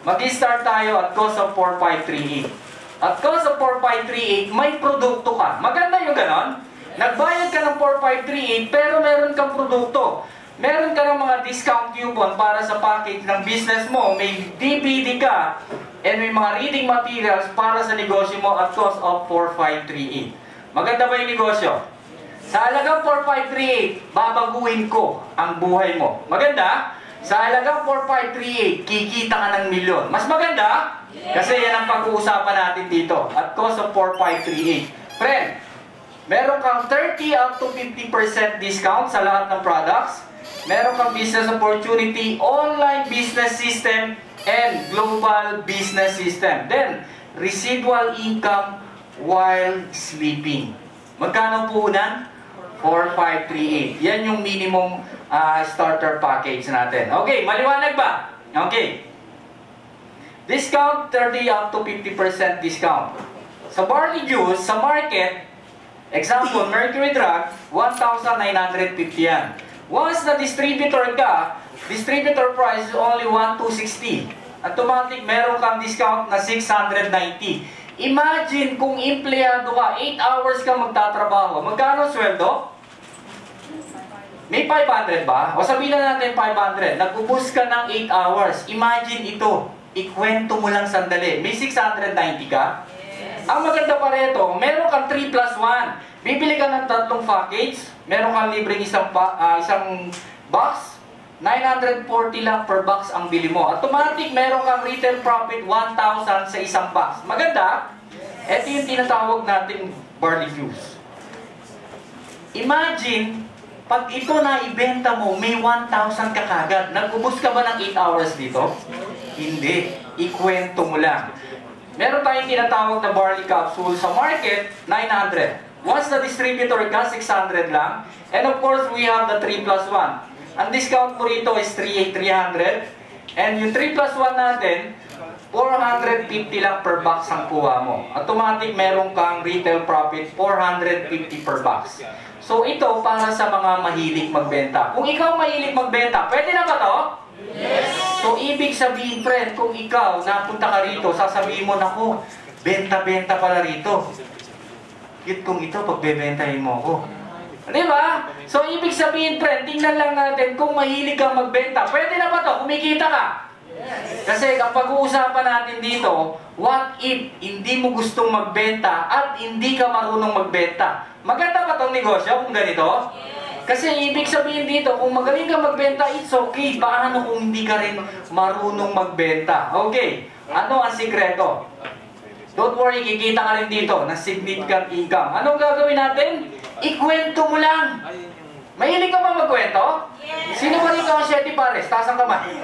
mag-start tayo at cost of 4,538. At cost of 4,538, may produkto ka. Maganda yung ganon. Nagbayad ka ng 4,538, pero meron kang produkto. Meron ka ng mga discount coupon para sa package ng business mo. May DVD ka, and may mga reading materials para sa negosyo mo at cost of 4,538. Maganda ba yung negosyo? Sa halagang 4,538, babaguhin ko ang buhay mo. Maganda? Sa halagang 4,538, kikita ka ng milyon. Mas maganda? Kasi yan ang pag-uusapan natin dito. At cost of 4,538. Friend, meron kang 30 up to 50% discount sa lahat ng products. Meron kang business opportunity, online business system, and global business system. Then, residual income while sleeping. Magkano po unan? 4,538. Yan yung minimum starter package natin. Okay, maliwanag ba? Okay. Discount, 30 up to 50% discount. Sa barley juice, sa market, example, Mercury Drug, 1,950 yan. Once na distributor ka, distributor price is only 1,260. Automatic, meron kang discount na 690. Imagine kung empleyado ka, 8 hours ka magtatrabaho. Magkano sweldo? May 500 ba? O sabihin na natin 500. Nag-ubus ka ng 8 hours. Imagine ito. Ikwento mo lang sandali. May 690 ka? Yes. Ang maganda pa rito, meron kang 3 plus 1. Bibili ka ng 3 package. Meron kang libreng isang box. 940 lang per box ang bili mo. Automatic, meron kang retail profit 1,000 sa isang box. Maganda? Ito yung tinatawag nating barley juice. Imagine, pag ito na ibenta mo, may 1,000 ka kagad. Nag-ubos ka ba ng 8 hours dito? Hindi. Ikwento mo lang. Meron tayong tinatawag na barley capsule sa market, 900. Once the distributor ka, 600 lang. And of course, we have the 3+1. Ang discount mo rito is 300. And yung 3+1 natin, 450 lang per box ang kuha mo. Automatic, meron kang retail profit, 450 per box. So ito para sa mga mahilig magbenta. Kung ikaw mahilig magbenta, pwede na ba to? Yes! So ibig sabihin, friend, kung ikaw napunta ka rito, sasabihin mo, naku, benta-benta pala rito. Cute kung ito, pagbebentahin mo ako. Di ba? So ibig sabihin, friend, tingnan lang natin kung mahilig kang magbenta. Pwede na ba to? Kumikita ka? Kasi kapag uusapan natin dito, what if hindi mo gustong magbenta at hindi ka marunong magbenta? Maganda ba tong negosyo kung ganito? Kasi ibig sabihin dito, kung magaling ka magbenta, it's okay. Paano kung hindi ka rin marunong magbenta? Okay, ano ang sikreto? Don't worry, kikita ka rin dito ng significant income. Anong gagawin natin? Ikwento mo lang. Mahilig ka ba magkwento? Yes! Sino ba rito ang 7 pares? Taas ang kamay.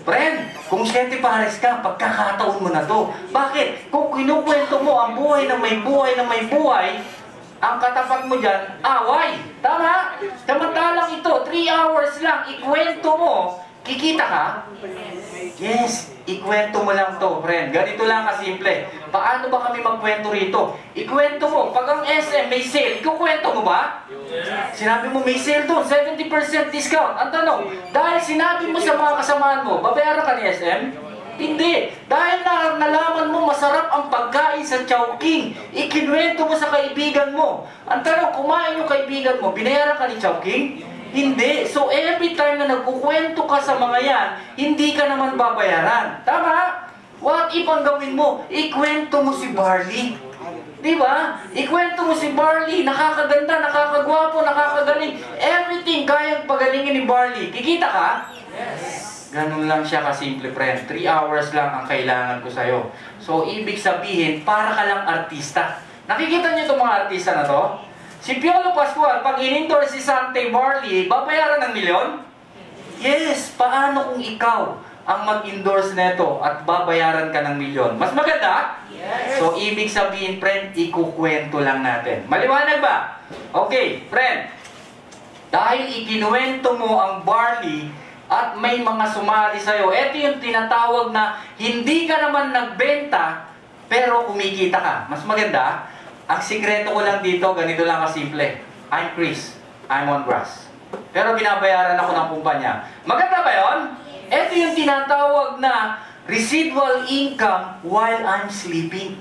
Friend, kung 7 pares ka, pagkakataon mo na to. Bakit? Kung kinukwento mo ang buhay na may buhay na may buhay, ang katapat mo dyan, away. Tama? Samantalang ito, 3 hours lang, ikwento mo, kikita ka? Yes, ikwento mo lang to, friend. Ganito lang kasimple. Paano ba kami magkwento rito? Ikwento mo, pag ang SM may sale, ikukwento mo ba? Sinabi mo may sale doon, 70% discount. Ang tanong, dahil sinabi mo sa mga kasamaan mo, babayaran ka ni SM? Hindi. Dahil nalaman mo masarap ang pagkain sa Chowking, ikinwento mo sa kaibigan mo. Ang tanong, kumain yung kaibigan mo, binayaran ka ni Chowking? Hindi. So every time na nagkukwento ka sa mga yan, hindi ka naman babayaran. Tama? What if ang gawin mo? Ikwento mo si Barley. Di ba? Ikwento mo si Barley, nakakaganda, nakakagwapo, nakakagaling. Everything kayang pagalingin ni Barley. Kikita ka? Yes. Ganun lang siya kasimple, friend. 3 hours lang ang kailangan ko sa'yo. So, ibig sabihin, para ka lang artista. Nakikita niyo itong mga artista na to? Si Piolo Pascual, pag in-endorse si Sante Barley, babayaran ng milyon? Yes! Paano kung ikaw ang mag-endorse neto at babayaran ka ng milyon? Mas maganda? Yes! So, ibig sabihin, friend, ikukwento lang natin. Maliwanag ba? Okay, friend. Dahil ikinuwento mo ang barley at may mga sumali sa'yo, ito yung tinatawag na hindi ka naman nagbenta, pero kumikita ka. Mas maganda, ang sikreto ko lang dito, ganito lang kasimple. I'm Chris, I'm on grass. Pero binabayaran ako ng kumpanya. Maganda ba yun? Ito yung tinatawag na residual income while I'm sleeping.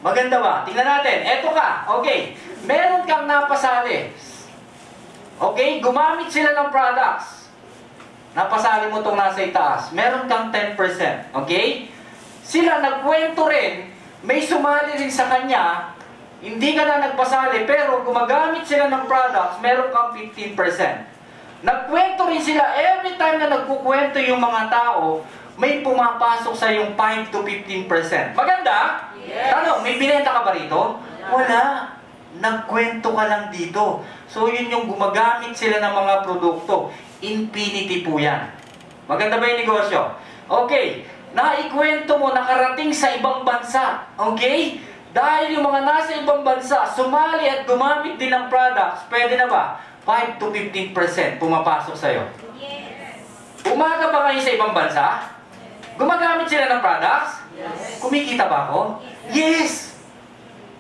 Maganda ba? Tingnan natin. Ito ka. Okay. Meron kang napasali. Okay? Gumamit sila ng products. Napasali mo itong nasa itaas. Meron kang 10%. Okay? Sila nagkwento rin. May sumali rin sa kanya. Hindi ka na nagpasali, pero gumagamit sila ng products, meron kang 15%. Nagkwento rin sila, every time na nagkukwento yung mga tao, may pumapasok sa yung 5 to 15%. Maganda? Yes. Tanong, may binenta ka ba rito? Wala. Nagkwento ka lang dito. So yun yung gumagamit sila ng mga produkto. Infinity po yan. Maganda ba yung negosyo? Okay. Naikwento mo, nakarating sa ibang bansa. Okay? Dahil yung mga nasa ibang bansa, sumali at gumamit din ng products, pwede na ba? 5 to 15% pumapasok sa'yo. Yes! Umaga ba kayo sa ibang bansa? Gumagamit sila ng products? Yes! Kumikita ba ako? Yes!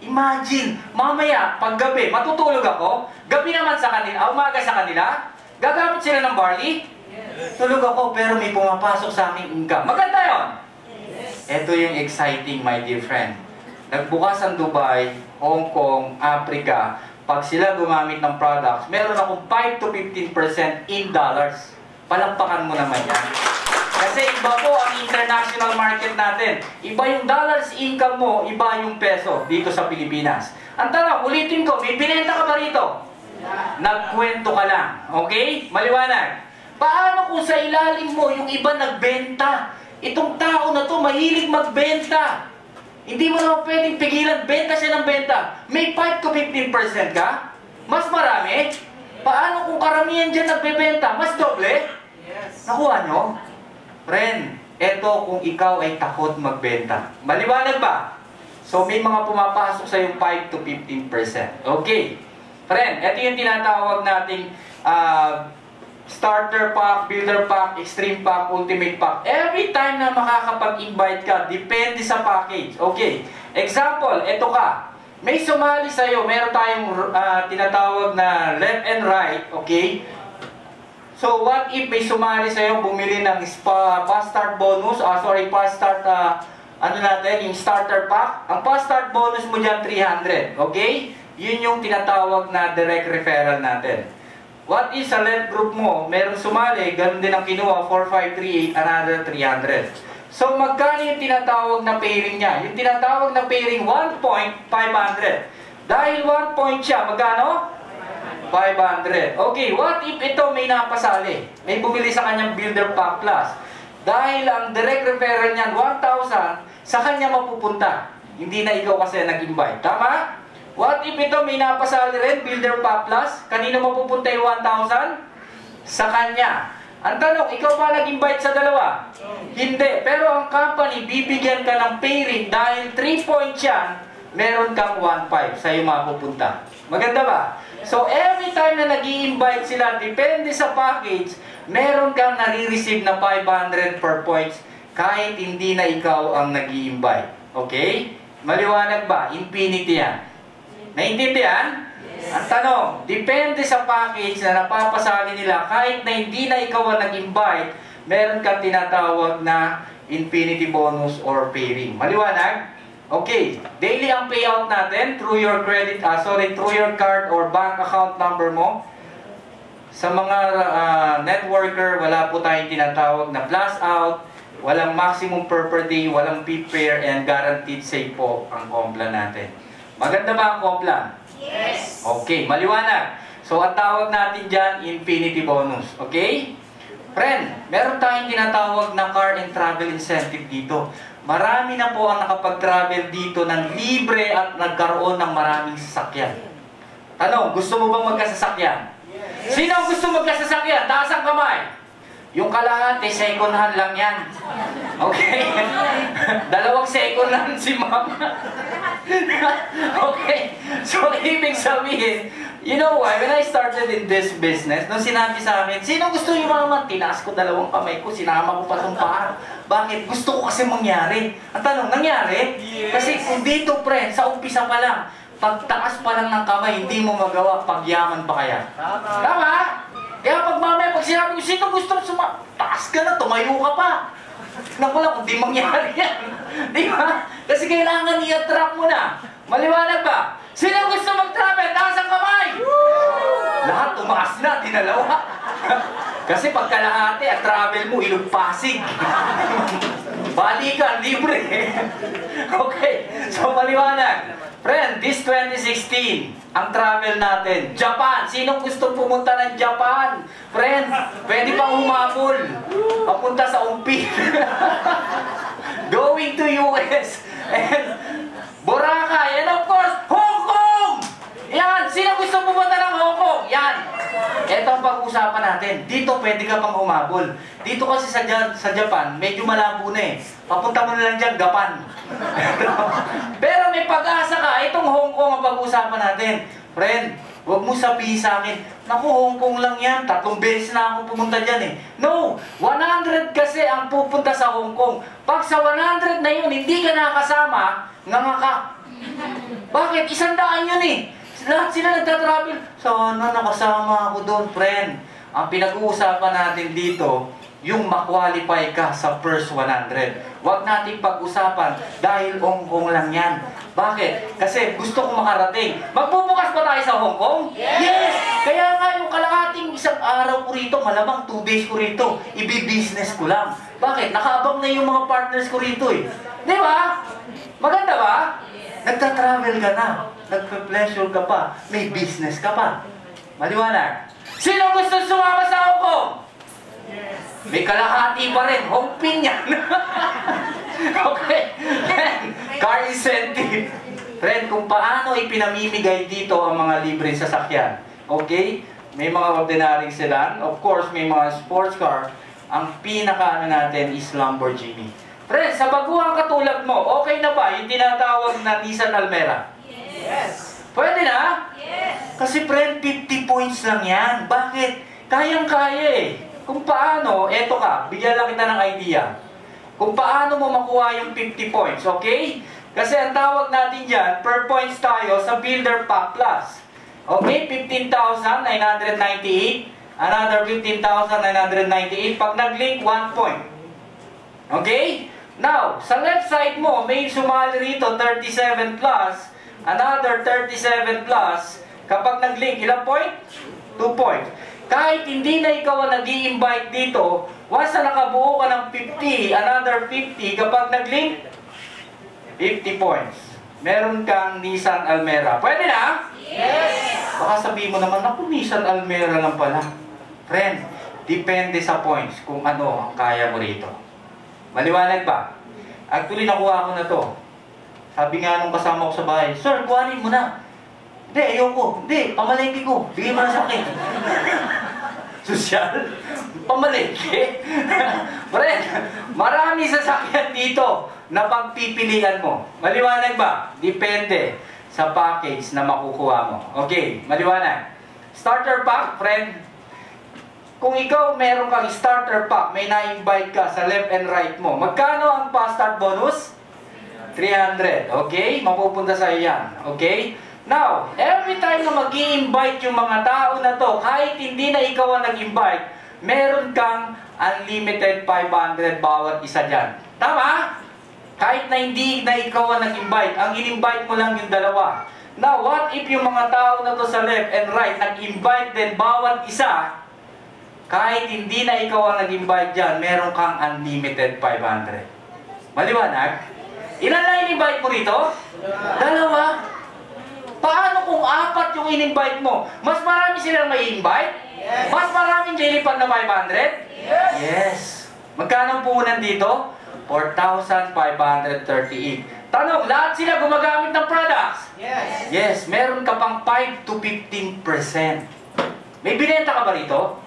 Imagine, mamaya, paggabi, matutulog ako, gabi naman sa kanila, umaga sa kanila, gagamit sila ng barley? Yes. Tulog ako, pero may pumapasok sa aking income. Maganda yun! Yes! Ito yung exciting, my dear friend. Nagbukas ang Dubai, Hong Kong, Africa. Pag sila gumamit ng products, meron akong 5 to 15% in dollars. Palampakan mo naman yan. Kasi iba po ang international market natin. Iba yung dollars income mo, iba yung peso dito sa Pilipinas. Ang tanong, ulitin ko, may binenta ka ba rito? Nagkwento ka lang. Okay? Maliwanag. Paano kung sa ilalim mo yung iba nagbenta? Itong tao na to mahilig magbenta. Hindi mo naman pwedeng pigilan, benta siya ng benta. May 5 to 15% ka? Mas marami? Paano kung karamihan dyan nagbebenta? Mas doble? Yes. Nakuha nyo? Friend, eto kung ikaw ay takot magbenta. Maliwanag ba? So may mga pumapasok sa yung 5 to 15%. Okay. Friend, eto yung tinatawag nating starter pack, builder pack, extreme pack, ultimate pack. Every time na makakapag-invite ka, depende sa package. Okay. Example, eto ka. May sumali sa'yo, meron tayong tinatawag na left and right. Okay. So, what if may sumali sa'yo, bumili ng fast start bonus, fast start, yung starter pack. Ang fast start bonus mo dyan, 300. Okay? Yun yung tinatawag na direct referral natin. What is sa left group mo? Meron sumali, ganun din ang kinuha, 4538, another 300. So, magkano yung tinatawag na pairing niya? Yung tinatawag na pairing, 1.500. Dahil 1 point siya, magkano? 500. Okay, what if ito may napasali? May bumili sa kanyang Builder Pack Plus. Dahil ang direct referral niyan, 1,000, sa kanya mapupunta. Hindi na ikaw kasi nag-invite. Tama? What if ito may napasali rin, Builder Pack Plus? Kanino mapupunta yung 1,000? Sa kanya. Ang tanong, ikaw ba nag-invite sa dalawa? Hindi. Pero ang company, bibigyan ka ng pairing dahil 3 points yan, meron kang 1,500 sa'yo mapupunta. Maganda ba? So, every time na nag-i-invite sila, depende sa package, meron kang nare-receive na 500 per points kahit hindi na ikaw ang nag-i-invite. Okay? Maliwanag ba? Infinity yan. Naintindihan? Yes. Ang tanong, depende sa package na napapasali nila, kahit na hindi na ikaw ang nag-invite, meron kang tinatawag na infinity bonus or pairing. Maliwanag? Okay, daily ang payout natin through your through your card or bank account number mo. Sa mga networker, wala po tayong tinatawag na plus out, walang maximum per day, walang peak pair, and guaranteed save po ang Complan natin. Maganda ba ang Complan? Yes. Okay, maliwanag. So, ang tawag natin dyan, infinity bonus. Okay? Friend, meron tayong tinatawag na car and travel incentive dito. Marami na po ang nakapag-travel dito ng libre at nagkaroon ng maraming sasakyan. Tanong, gusto mo bang magkasasakyan? Yes. Sino ang gusto magkasasakyan? Taas ang kamay. Yung kalahati, second hand lang yan. Okay? 2 second hand si mama. Okay? So, ibig sabihin, you know why? When I started in this business, nung sinabi sa akin, sino gusto yung mama? Tinaas ko 2 kamay ko, sinama ko pa itong paa. Bakit? Gusto ko kasi mangyari. Ang tanong, nangyari? Yes. Kasi kung dito, friend, sa umpisa pa lang, pagtaas pa lang ng kamay, hindi mo magawa, pagyaman pa kaya? Tama. Tama? Kaya pag mamaya, pag sinabi ko, sino gusto taas ka na, tumayo ka pa. Naku lang, kung di mangyari yan. Di ba? Kasi kailangan i-attract mo na. Maliwanag ba? Sino gusto mag-travel? Taas ang kamay! Lahat tumaas na, dinalawa. Kasi pagkalahati, at travel mo, Ilog Pasig. Balikan, libre. Okay, so maliwanag. Friend, this 2016, ang travel natin, Japan. Sinong gustong pumunta ng Japan? Friend, pwede pang humabol. Papunta sa Umpi. Going to US. And Boracay. And of course, Hong Kong! Yan! Sino gusto pumunta ng Hong Kong? Yan! Ito ang pag-usapan natin. Dito pwede ka pang humabol. Dito kasi sa Japan, medyo malabo na eh. Papunta mo na lang dyan, Gapan. Pero may pag-asa ka. Itong Hong Kong ang pag-usapan natin. Friend, huwag mo sabihin sa akin, naku, Hong Kong lang yan. 3 beses na ako pumunta dyan eh. No! 100 kasi ang pupunta sa Hong Kong. Pag sa 100 na yun, hindi ka nakasama, nga ka. Bakit? 100 yun eh. Lahat sila nagtatravel. Sana nakasama ako doon, friend. Ang pinag-uusapan natin dito, yung ma-qualify ka sa first 100. Huwag natin pag-usapan dahil Hong Kong lang yan. Bakit? Kasi gusto kong makarating. Magbubukas ba tayo sa Hong Kong? Yes! Kaya nga yung kalahating isang araw ko rito, malamang 2 days ko rito, ibi-business ko lang. Bakit? Nakaabang na yung mga partners ko rito eh. Di ba? Maganda ba? Nagta-travel ka na. Nagpa-pleasure ka pa. May business ka pa. Maliwanag. Sino gusto sumama sa Hong Kong? May kalahati pa rin. Hongping yan. Okay. Car incentive. Friend, kung paano ipinamimigay dito ang mga libreng sasakyan. Okay? May mga ordinary sedan. Of course, may mga sports car. Ang pinaka natin is Lamborghini. Friend, sa baguhang katulad mo, okay na ba yung tinatawag na Nissan Almera? Yes. Pwede na? Yes. Kasi friend, 50 points lang yan. Bakit? Kayang-kaya eh. Kung paano, eto ka, bigyan lang kita ng idea. Kung paano mo makuha yung 50 points, okay? Kasi ang tawag natin dyan, per points tayo sa Builder Pack Plus. Okay, 15,998. Another 15,998. Pag nag-link, 1 point. Okay? Now, sa left side mo, may sumali rito 37 plus. Another 37 plus. Kapag nag-link, ilang point? 2 point. Kahit hindi na ikaw ang nag-i-invite dito, once na nakabuo ka ng 50, another 50, kapag nag-link, 50 points. Meron kang Nissan Almera. Pwede na? Yes. Baka sabihin mo naman, ako Nissan Almera lang pala. Friend, depende sa points kung ano ang kaya mo rito. Maliwanag ba? Actually, nakuha ko na to. Sabi nga nung kasama ko sa bahay, Sir, kuhanin mo na. Hindi, ayoko. Hindi, pamalengke ko. Bigay mo na sa akin. Sosyal? Pamalengke? Friend, marami sasakyan dito na pagpipilian mo. Maliwanag ba? Depende sa package na makukuha mo. Okay, maliwanag. Starter pack, friend. Kung ikaw meron kang starter pack, may na-invite ka sa left and right mo, magkano ang pa-start bonus? 300. Okay? Mapupunta sa yan. Okay? Now, every time na mag-i-invite yung mga tao na to, kahit hindi na ikaw ang nag-invite, meron kang unlimited 500 bawat isa dyan. Tama? Kahit na hindi na ikaw ang nag-invite, ang in-invite mo lang yung dalawa. Now, what if yung mga tao na to sa left and right, nag-invite din bawat isa, kahit hindi na ikaw ang nag-invite dyan, meron kang unlimited 500. Maliwanag? Ilan na in-invite mo rito? Dalawa. Paano kung 4 yung in-invite mo? Mas marami silang may invite? Yes. Mas maraming jailipan na 500? Yes. Magkano ang puhunan dito? 4,538. Tanong, lahat sila gumagamit ng products? Yes. Yes. Meron ka pang 5 to 15%. May binenta ka ba rito?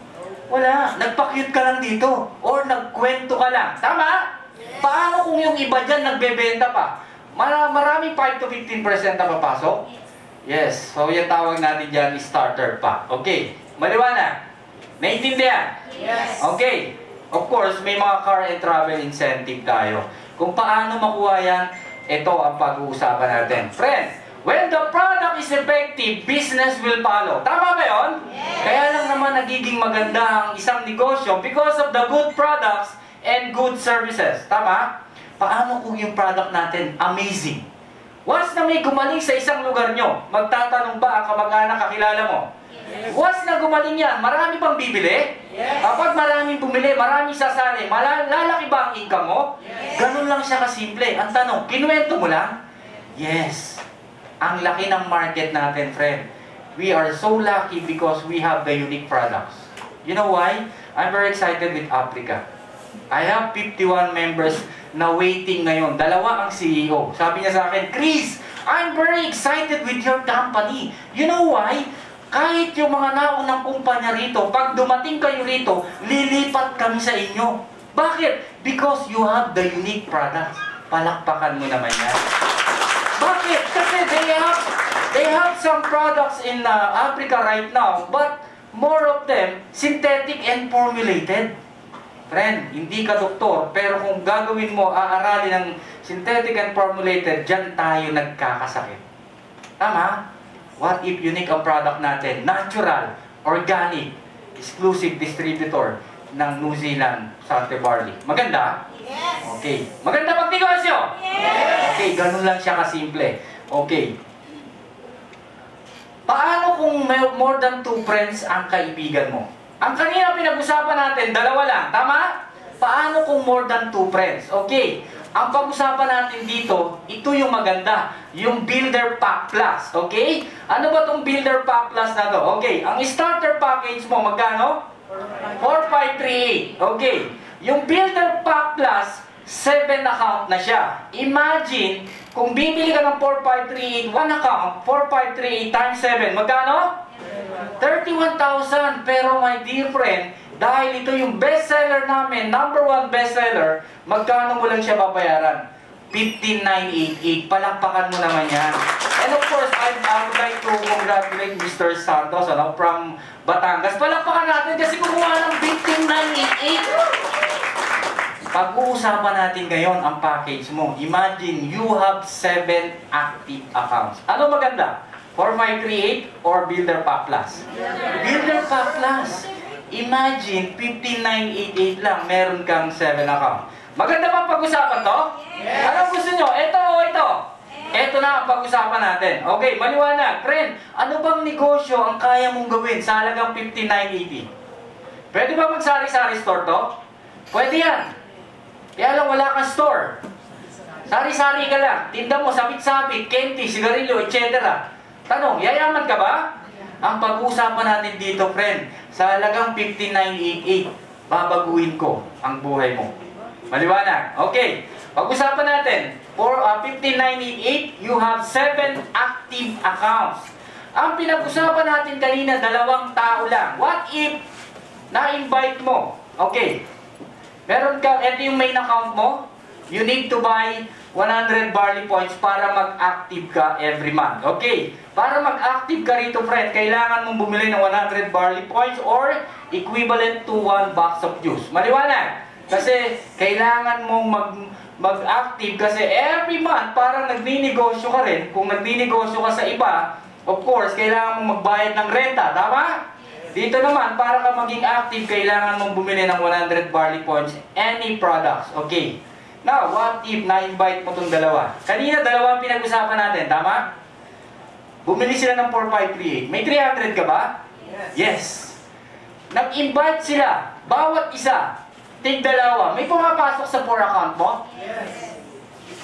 Wala. Nagpa-cute ka lang dito. Or nagkwento ka lang. Tama? Paano kung yung iba dyan nagbebenta pa? Maraming 5 to 15% na papasok? Yes. So, yung tawag natin dyan is starter pack. Okay. Maliwanag? Naintindihan? Yes. Okay. Of course, may mga car and travel incentive tayo. Kung paano makuha yan, ito ang pag-uusapan natin. Friend, when the product is effective, business will follow. Tama ba yun? Yes. Kaya lang naman nagiging maganda ang isang negosyo because of the good products and good services. Tama? Paano kung yung product natin amazing? Once na may gumaling sa isang lugar nyo, magtatanong ba ang kamag-anak kakilala mo? Yes. Once na gumaling yan, marami pang bibili? Yes. Kapag maraming bumili, maraming sasali, lalaki ba ang income mo? Yes. Ganun lang siya kasimple. Ang tanong, kinuwento mo lang? Yes. Ang laki ng market natin, friend. We are so lucky because we have the unique products. You know why? I'm very excited with Africa. I have 51 members na waiting ngayon. Dalawa ang CEO. Sabi niya sa akin, Chris, I'm very excited with your company. You know why? Kahit yung mga naunang kumpanya rito, pag dumating kayo rito, lilipat kami sa inyo. Bakit? Because you have the unique products. Palakpakan mo naman yan. Bakit? Kasi they have some products in Africa right now, but more of them synthetic and formulated. Friend, hindi ka doktor, pero kung gagawin mo, aaralin ng synthetic and formulated, dyan tayo nagkakasakit. Tama? What if unique ang product natin? Natural, organic, exclusive distributor ng New Zealand, Sante Barley. Maganda? Yes. Okay. Maganda pag-negosyo? Yes. Okay, ganun lang siya kasimple. Okay. Paano kung may more than 2 friends ang kaibigan mo? Ang kanina pinag-usapan natin, dalawa lang. Tama? Paano kung more than 2 friends? Okay. Ang pag-usapan natin dito, ito yung maganda. Yung Builder Pack Plus. Okay? Ano ba tong Builder Pack Plus na to? Okay. Ang starter package mo, magkano? 4,538. Okay. Yung Builder Pack Plus, 7 account na siya. Imagine, kung bibili ka ng 4538, one account, 4538 times 7, magkano? 31,000. Pero my dear friend, dahil ito yung bestseller namin, number 1 bestseller, magkano mo lang siya babayaran? 15,988. Palakpakan mo naman yan. And of course, I would like to congratulate Mr. Santos from Batangas. Palakpakan natin kasi kumuha ng 15,988. Pag-uusapan natin ngayon ang package mo. Imagine, you have 7 active accounts. Ano maganda? 4538 or Builder Pack Plus? Builder Pack Plus. Imagine, 15,988 lang, meron kang 7 account. Maganda bang pag-usapan to? Yes. Ano gusto nyo? Ito o ito? Ito na ang pag-usapan natin. Okay, maliwanag. Friend, ano bang negosyo ang kaya mong gawin sa halagang 15,980? Pwede ba mag-sari-sari store to? Pwede yan. Kaya lang wala kang store. Sari-sari ka lang. Tinda mo, sabit-sabit, candy, sigarilyo, etc. Tanong, yayaman ka ba? Ang pag-uusapan natin dito, friend, sa halagang 15,988, babaguhin ko ang buhay mo. Maliwanag. Okay. Pag-usapan natin. For 15,988, you have 7 active accounts. Ang pinag-usapan natin kanina, 2 tao lang. What if na-invite mo? Okay. Meron ka, ito yung main account mo. You need to buy 100 barley points para mag-active ka every month. Okay. Para mag-active ka rito, friend, kailangan mong bumili ng 100 barley points or equivalent to 1 box of juice. Maliwanag. Kasi kailangan mong mag-active kasi every month parang nagninegosyo ka rin. Kung nagninegosyo ka sa iba, of course, kailangan mong magbayad ng renta. Tama? Dito naman, para ka maging active, kailangan mong bumili ng 100 barley points, any products. Okay. Now, what if na-invite mo itong dalawa? Kanina, 2 ang pinag-usapan natin. Tama? Bumili sila ng 4538. May 300 ka ba? Yes. Nag-invite sila. Bawat isa. Tig-2. May pumapasok sa 4 account mo? Yes.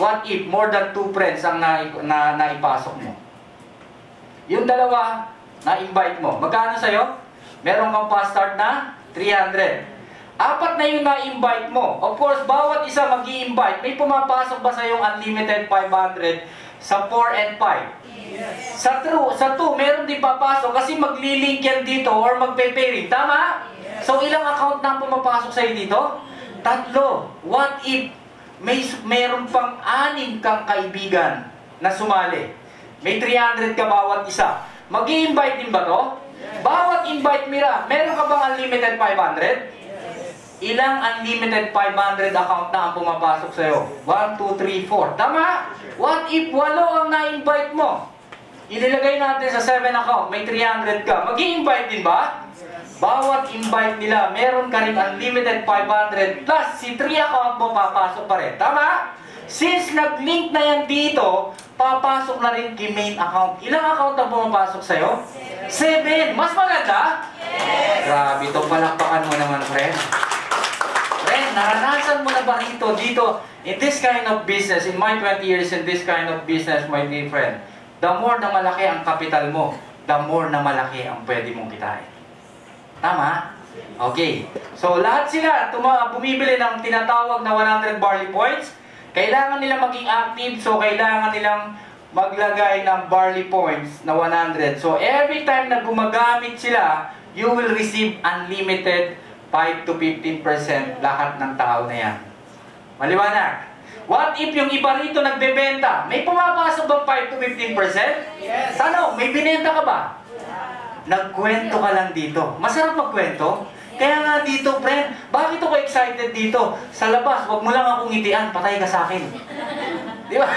What if more than 2 friends ang naipasok mo? Yung 2, na-invite mo. Magkano sa'yo? Meron kang fast start na 300. 4 na yung na-invite mo. Of course, bawat isa mag-i-invite. May pumapasok ba sa'yong unlimited 500 sa 4 and 5? Yes. Sa 2, meron din papasok kasi maglilink yan dito or magpe-pairing. Tama? So, ilang account na pumapasok sa'yo dito? 3. What if mayroon pang 6 kang kaibigan na sumali? May 300 ka bawat isa. Mag-i-invite din ba to? Bawat invite meron ka bang unlimited 500? Ilang unlimited 500 account na ang pumapasok sa'yo? 1, 2, 3, 4. Tama? What if 8 ang na-invite mo? Ililagay natin sa 7 account, may 300 ka. Mag-i-invite din ba? Bawat invite nila, meron ka rin unlimited 500 plus si 3 account mo papasok pa rin. Tama? Since nag-link na yan dito, papasok na rin kay main account. Ilang account ang pumapasok sa'yo? 7. Mas maganda? Yes. Grabe, ito palakpakan mo naman, friend. Friend, naranasan mo na ba dito, in this kind of business, in my 20 years in this kind of business, my dear friend, the more na malaki ang kapital mo, the more na malaki ang pwede mong kitain. Tama? Okay. So, lahat sila bumibili ng tinatawag na 100 barley points. Kailangan nila maging active. So, kailangan nilang maglagay ng barley points na 100. So, every time na gumagamit sila, you will receive unlimited 5 to 15% lahat ng tao na yan. Maliwanag? What if yung iba rito nagbebenta? May pumapasok bang 5 to 15%? Yes. Tanong, may binenta ka ba? Nagkwento ka lang dito. Masarap magkwento. Kaya nga dito, friend, bakit ako excited dito? Sa labas, wag mo lang akong ngitian, patay ka sa akin. Di ba?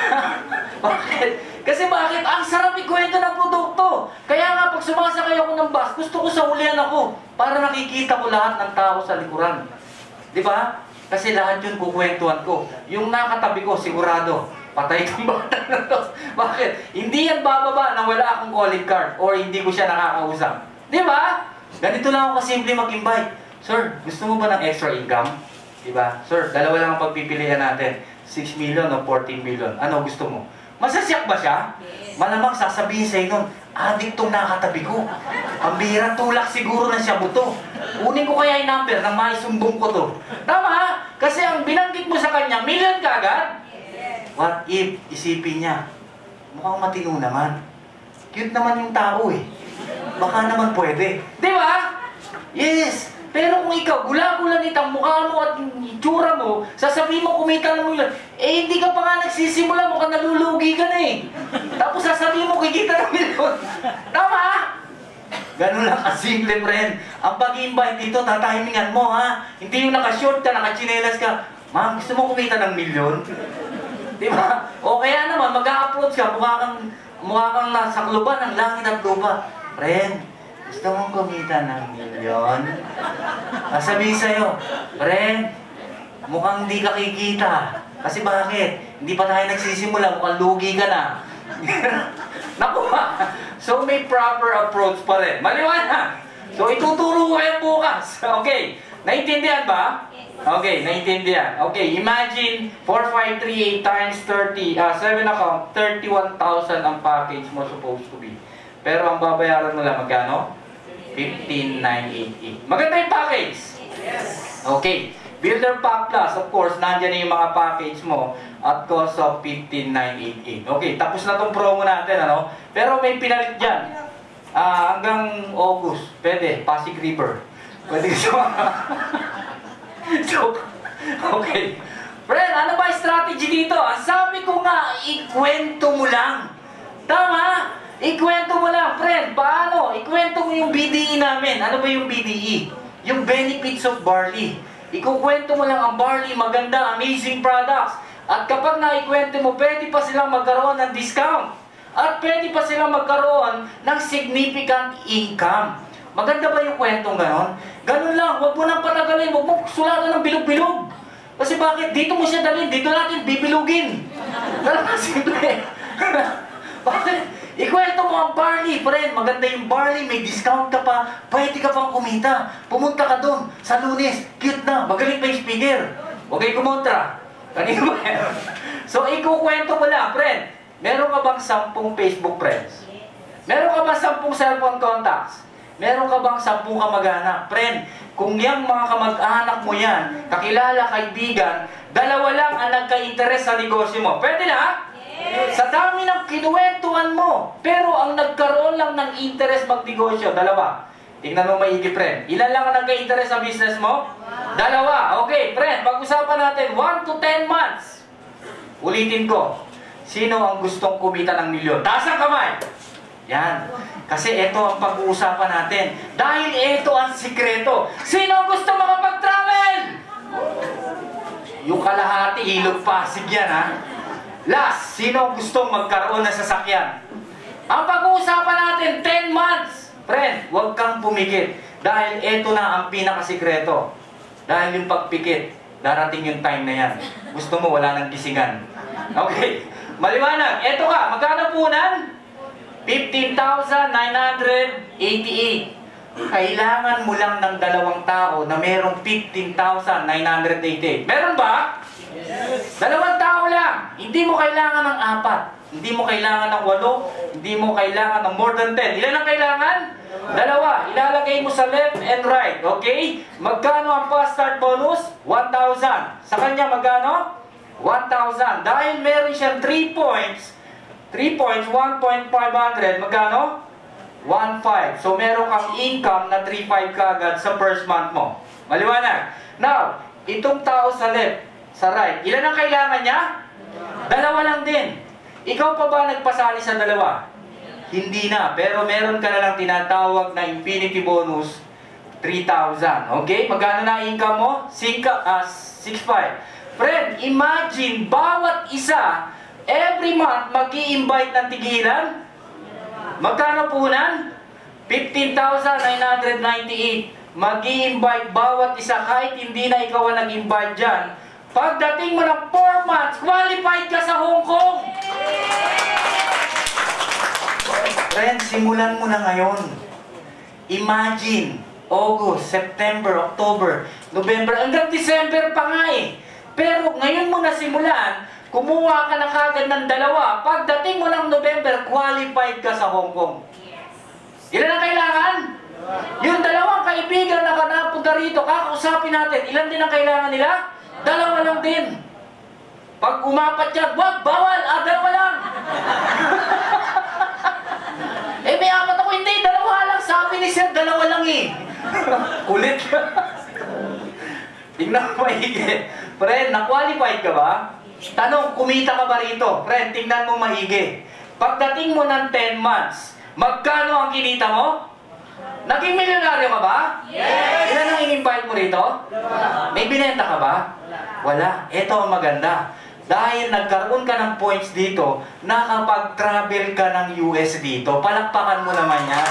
Bakit? Kasi bakit? Ang sarap ikwento ng produkto. Kaya nga, pag sumasakay ako ng bus, gusto ko sa ulian ako para nakikita ko lahat ng tao sa likuran. Di ba? Kasi lahat yun kukwentuhan ko. Yung nakatabi ko, sigurado, patay kang bata na to. Bakit? Hindi yan bababa nang wala akong calling card or hindi ko siya nakakausap. Di ba? Ganito lang ako kasimple mag-invite. Sir, gusto mo ba ng extra income? Di ba? Sir, 2 lang ang pagpipilian natin. 6 million o 14 million. Ano gusto mo? Masasyak ba siya? Malamang sasabihin sa'yo nun, adik tong nakatabi ko. Ang bihira, tulak siguro na siya buto. Kunin ko kaya yung number nang maisumbong ko to. Tama? Kasi ang binanggit mo sa kanya, million ka agad. What if, isipin niya, mukhang matino naman. Cute naman yung tao eh. Baka naman pwede. Di ba? Yes. Pero kung ikaw, gula-gulanit ang mukha mo at yung itsura mo, sasabihin mo kumita ng million, eh hindi ka pa nga nagsisimula, mukhang nalulugi ka na eh. Tapos sasabihin mo kikita ng million. Tama? Ganun lang kasimple, friend. Ang pag-invite dito, tatahimingan mo, ha? Hindi yung naka-short ka, naka-chinelas ka. Ma'am, gusto mo kumita ng million? Di ba? O kaya naman, mag-a-approach ka, mukha kang nasakluban ng langit at lupa. Friend, gusto mong kumita ng million? Sabihin sa'yo, friend, mukhang hindi ka kikita. Kasi bakit? Hindi pa tayo nagsisimula, mukhang lugi ka na. Naku ha? So may proper approach pa rin. Maliwanag. So ituturo ko kayo bukas. Okay. Naintindihan ba? Okay, naintindihan. Okay, imagine 4538 times 30, 7 account, 31,000 ang package mo supposed to be. Pero ang babayaran mo lang magkano? 15,988. Maganda yung package. Okay. Builder Pack Plus, of course, nandiyan na yung mga package mo at cost of 15,988. Okay, tapos na tong promo natin, ano? Pero may pinalit dyan. Hanggang August, pwede, Pasig River. Pwede ka So, okay. Friend, ano ba yung strategy dito? Ang sabi ko nga, ikwento mo lang. Tama? Ikwento mo lang, friend. Paano? Ikwento mo yung BDE namin. Ano ba yung BDE? Yung benefits of barley. Ikukwento mo lang ang barley, maganda, amazing products. At kapag naikwento mo, pwede pa silang magkaroon ng discount. At pwede pa silang magkaroon ng significant income. Maganda ba yung kwentong ganon? Ganon lang, huwag mo nang patagalin, huwag mo sulatan ng bilog-bilog. Kasi bakit? Dito mo siya dalhin, dito natin bibilugin. Talaga simple. Bakit? Ikwento mo ang barley, friend. Maganda yung barley, may discount ka pa, pwede ka pang kumita. Pumunta ka doon sa Lunes, cute na, magaling pa yung speaker. Huwag kayo kumontra. Kanino ba yan? So, ikukwento mo lang, friend. Meron ka bang 10 Facebook friends? Meron ka bang 10 cellphone contacts? Meron ka bang 10 kamag-anak? Friend, kung yung mga kamag-anak mo yan, kakilala, kaibigan, 2 lang ang nagka-interest sa negosyo mo. Pwede na? Sa dami ng kinuwentuhan mo, pero ang nagkaroon lang ng interest magnegosyo, 2. Tingnan mo maigi, friend. Ilan lang ang nagka-interest sa business mo? 2. Okay, friend, pag-usapan natin 1 to 10 months. Ulitin ko. Sino ang gustong kumita ng milyon? Taas ang kamay! Yan. Kasi ito ang pag-uusapan natin. Dahil ito ang sikreto. Sino ang gusto makapag-travel? Yung kalahati, Ilog Pasig yan, ha? Last, sino gustong magkaroon ng sasakyan? Ang pag-uusapan natin, 10 months. Friend, huwag kang pumikit. Dahil ito na ang pinakasikreto. Dahil yung pagpikit, darating yung time na yan. Gusto mo, wala nang gisingan. Okay, maliwanag. Ito ka, magkano punan? 15,988. Kailangan mo lang ng 2 tao na merong 15,988. Meron ba? Yes. 2 tao lang. Hindi mo kailangan ng 4. Hindi mo kailangan ng 8. Hindi mo kailangan ng more than 10. Ilan ang kailangan? 2. Ilalagay mo sa left and right. Okay? Magkano ang fast start bonus? 1,000. Sa kanya magkano? 1,000. Dahil meron siyang 3 points. 3 points, 1,500. Magkano? 1,500. So meron kang income na 3,500 kaagad sa first month mo. Maliwanag. Now, itong tao sa left, sa right, ilan ang kailangan niya? 2 lang din. Ikaw pa ba nagpasali sa 2? Hindi na. Pero meron ka na lang tinatawag na infinity bonus, 3,000. Okay? Magkano na income mo? 6,500. Friend, imagine, bawat isa, every month, mag-i-invite ng tigilan? Magkano punan? 15,998. Mag-i-invite bawat isa kahit hindi na ikaw ang nag-invite dyan. Pagdating mo ng 4 months, qualified ka sa Hong Kong! Friend, simulan mo na ngayon. Imagine, August, September, October, November, hanggang December pa nga eh. Pero ngayon mo na simulan, kumuha ka na kagad ng 2. Pagdating mo ng November, qualified ka sa Hong Kong. Ilan ang kailangan? Yung 2 kaibigan na napunta rito, kakausapin natin, ilan din ang kailangan nila? Dalawa lang din. Pag umapat yan, wag, bawal, dalawa lang. May apat ako, hindi, dalawa lang. Sabi ni sir, dalawa lang eh. Kulit ka. Tingnan mo maigi. Friend, na-qualified ka ba? Tanong, kumita ka ba rito? Friend, tingnan mo maigi. Pagdating mo ng 10 months, magkano ang kinita mo? Naging milyonaryo ka ba? Yes! Ilan ang in-invite mo rito? May binenta ka ba? Wala. Ito ang maganda. Dahil nagkaroon ka ng points dito, nakapag-travel ka ng US dito, palakpakan mo naman yan.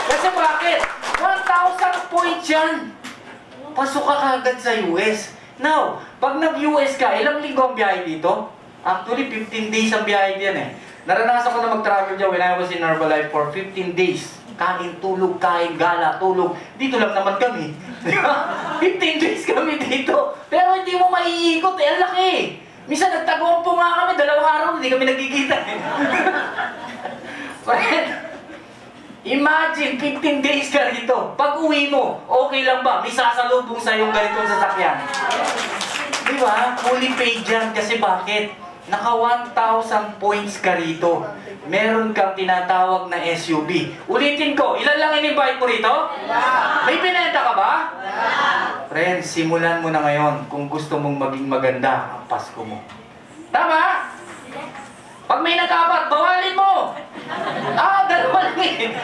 Kasi bakit? 1,000 points yan. Pasok ka kagad sa US. Now, pag nag-US ka, ilang linggo ang biyahe dito? Actually, 15 days ang biyahe diyan eh. Naranasan ko na mag-travel dyan when I was in Herbalife for 15 days. Kain, tulog, kain, gala, tulog. Dito lang naman kami. 15 days kami dito. Pero hindi mo maiikot eh. Ang laki. Minsan nagtagumpo nga kami. 2 araw, hindi kami nagkikita eh. Imagine, 15 days ka rito. Pag uwi mo, okay lang ba? May sasalubong sa yung ganitong sasakyan. Di ba? Fully paid yan. Kasi bakit? Naka 1,000 points ka rito. Meron kang tinatawag na SUV. Ulitin ko, ilan lang in-invite mo rito? May pinenta ka ba? Friends, simulan mo na ngayon kung gusto mong maging maganda ang Pasko mo. Tama? Pag may nag-apat, bawalin mo! Dalawa lang eh.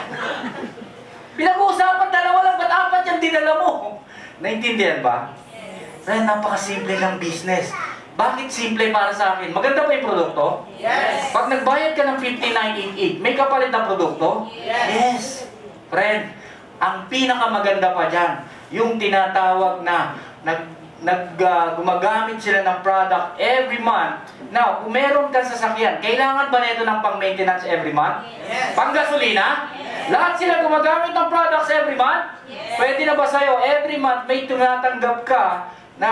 Pinag-uusapan, dalawa lang, ba't apat yung dinala mo? Naintindihan ba? Friend, napakasimple ng business. Bakit simple para sa akin? Maganda ba yung produkto? Yes! Pag nagbayad ka ng 5988, may kapalit na produkto? Yes! Friend, ang pinakamaganda pa dyan, yung tinatawag na gumagamit sila ng product every month. Now, kung meron kang sasakyan, kailangan ba nito ng pang-maintenance every month? Yes! Pang-gasolina? Lahat sila gumagamit ng products every month? Yes! Pwede na ba sa'yo, every month may tinatanggap ka na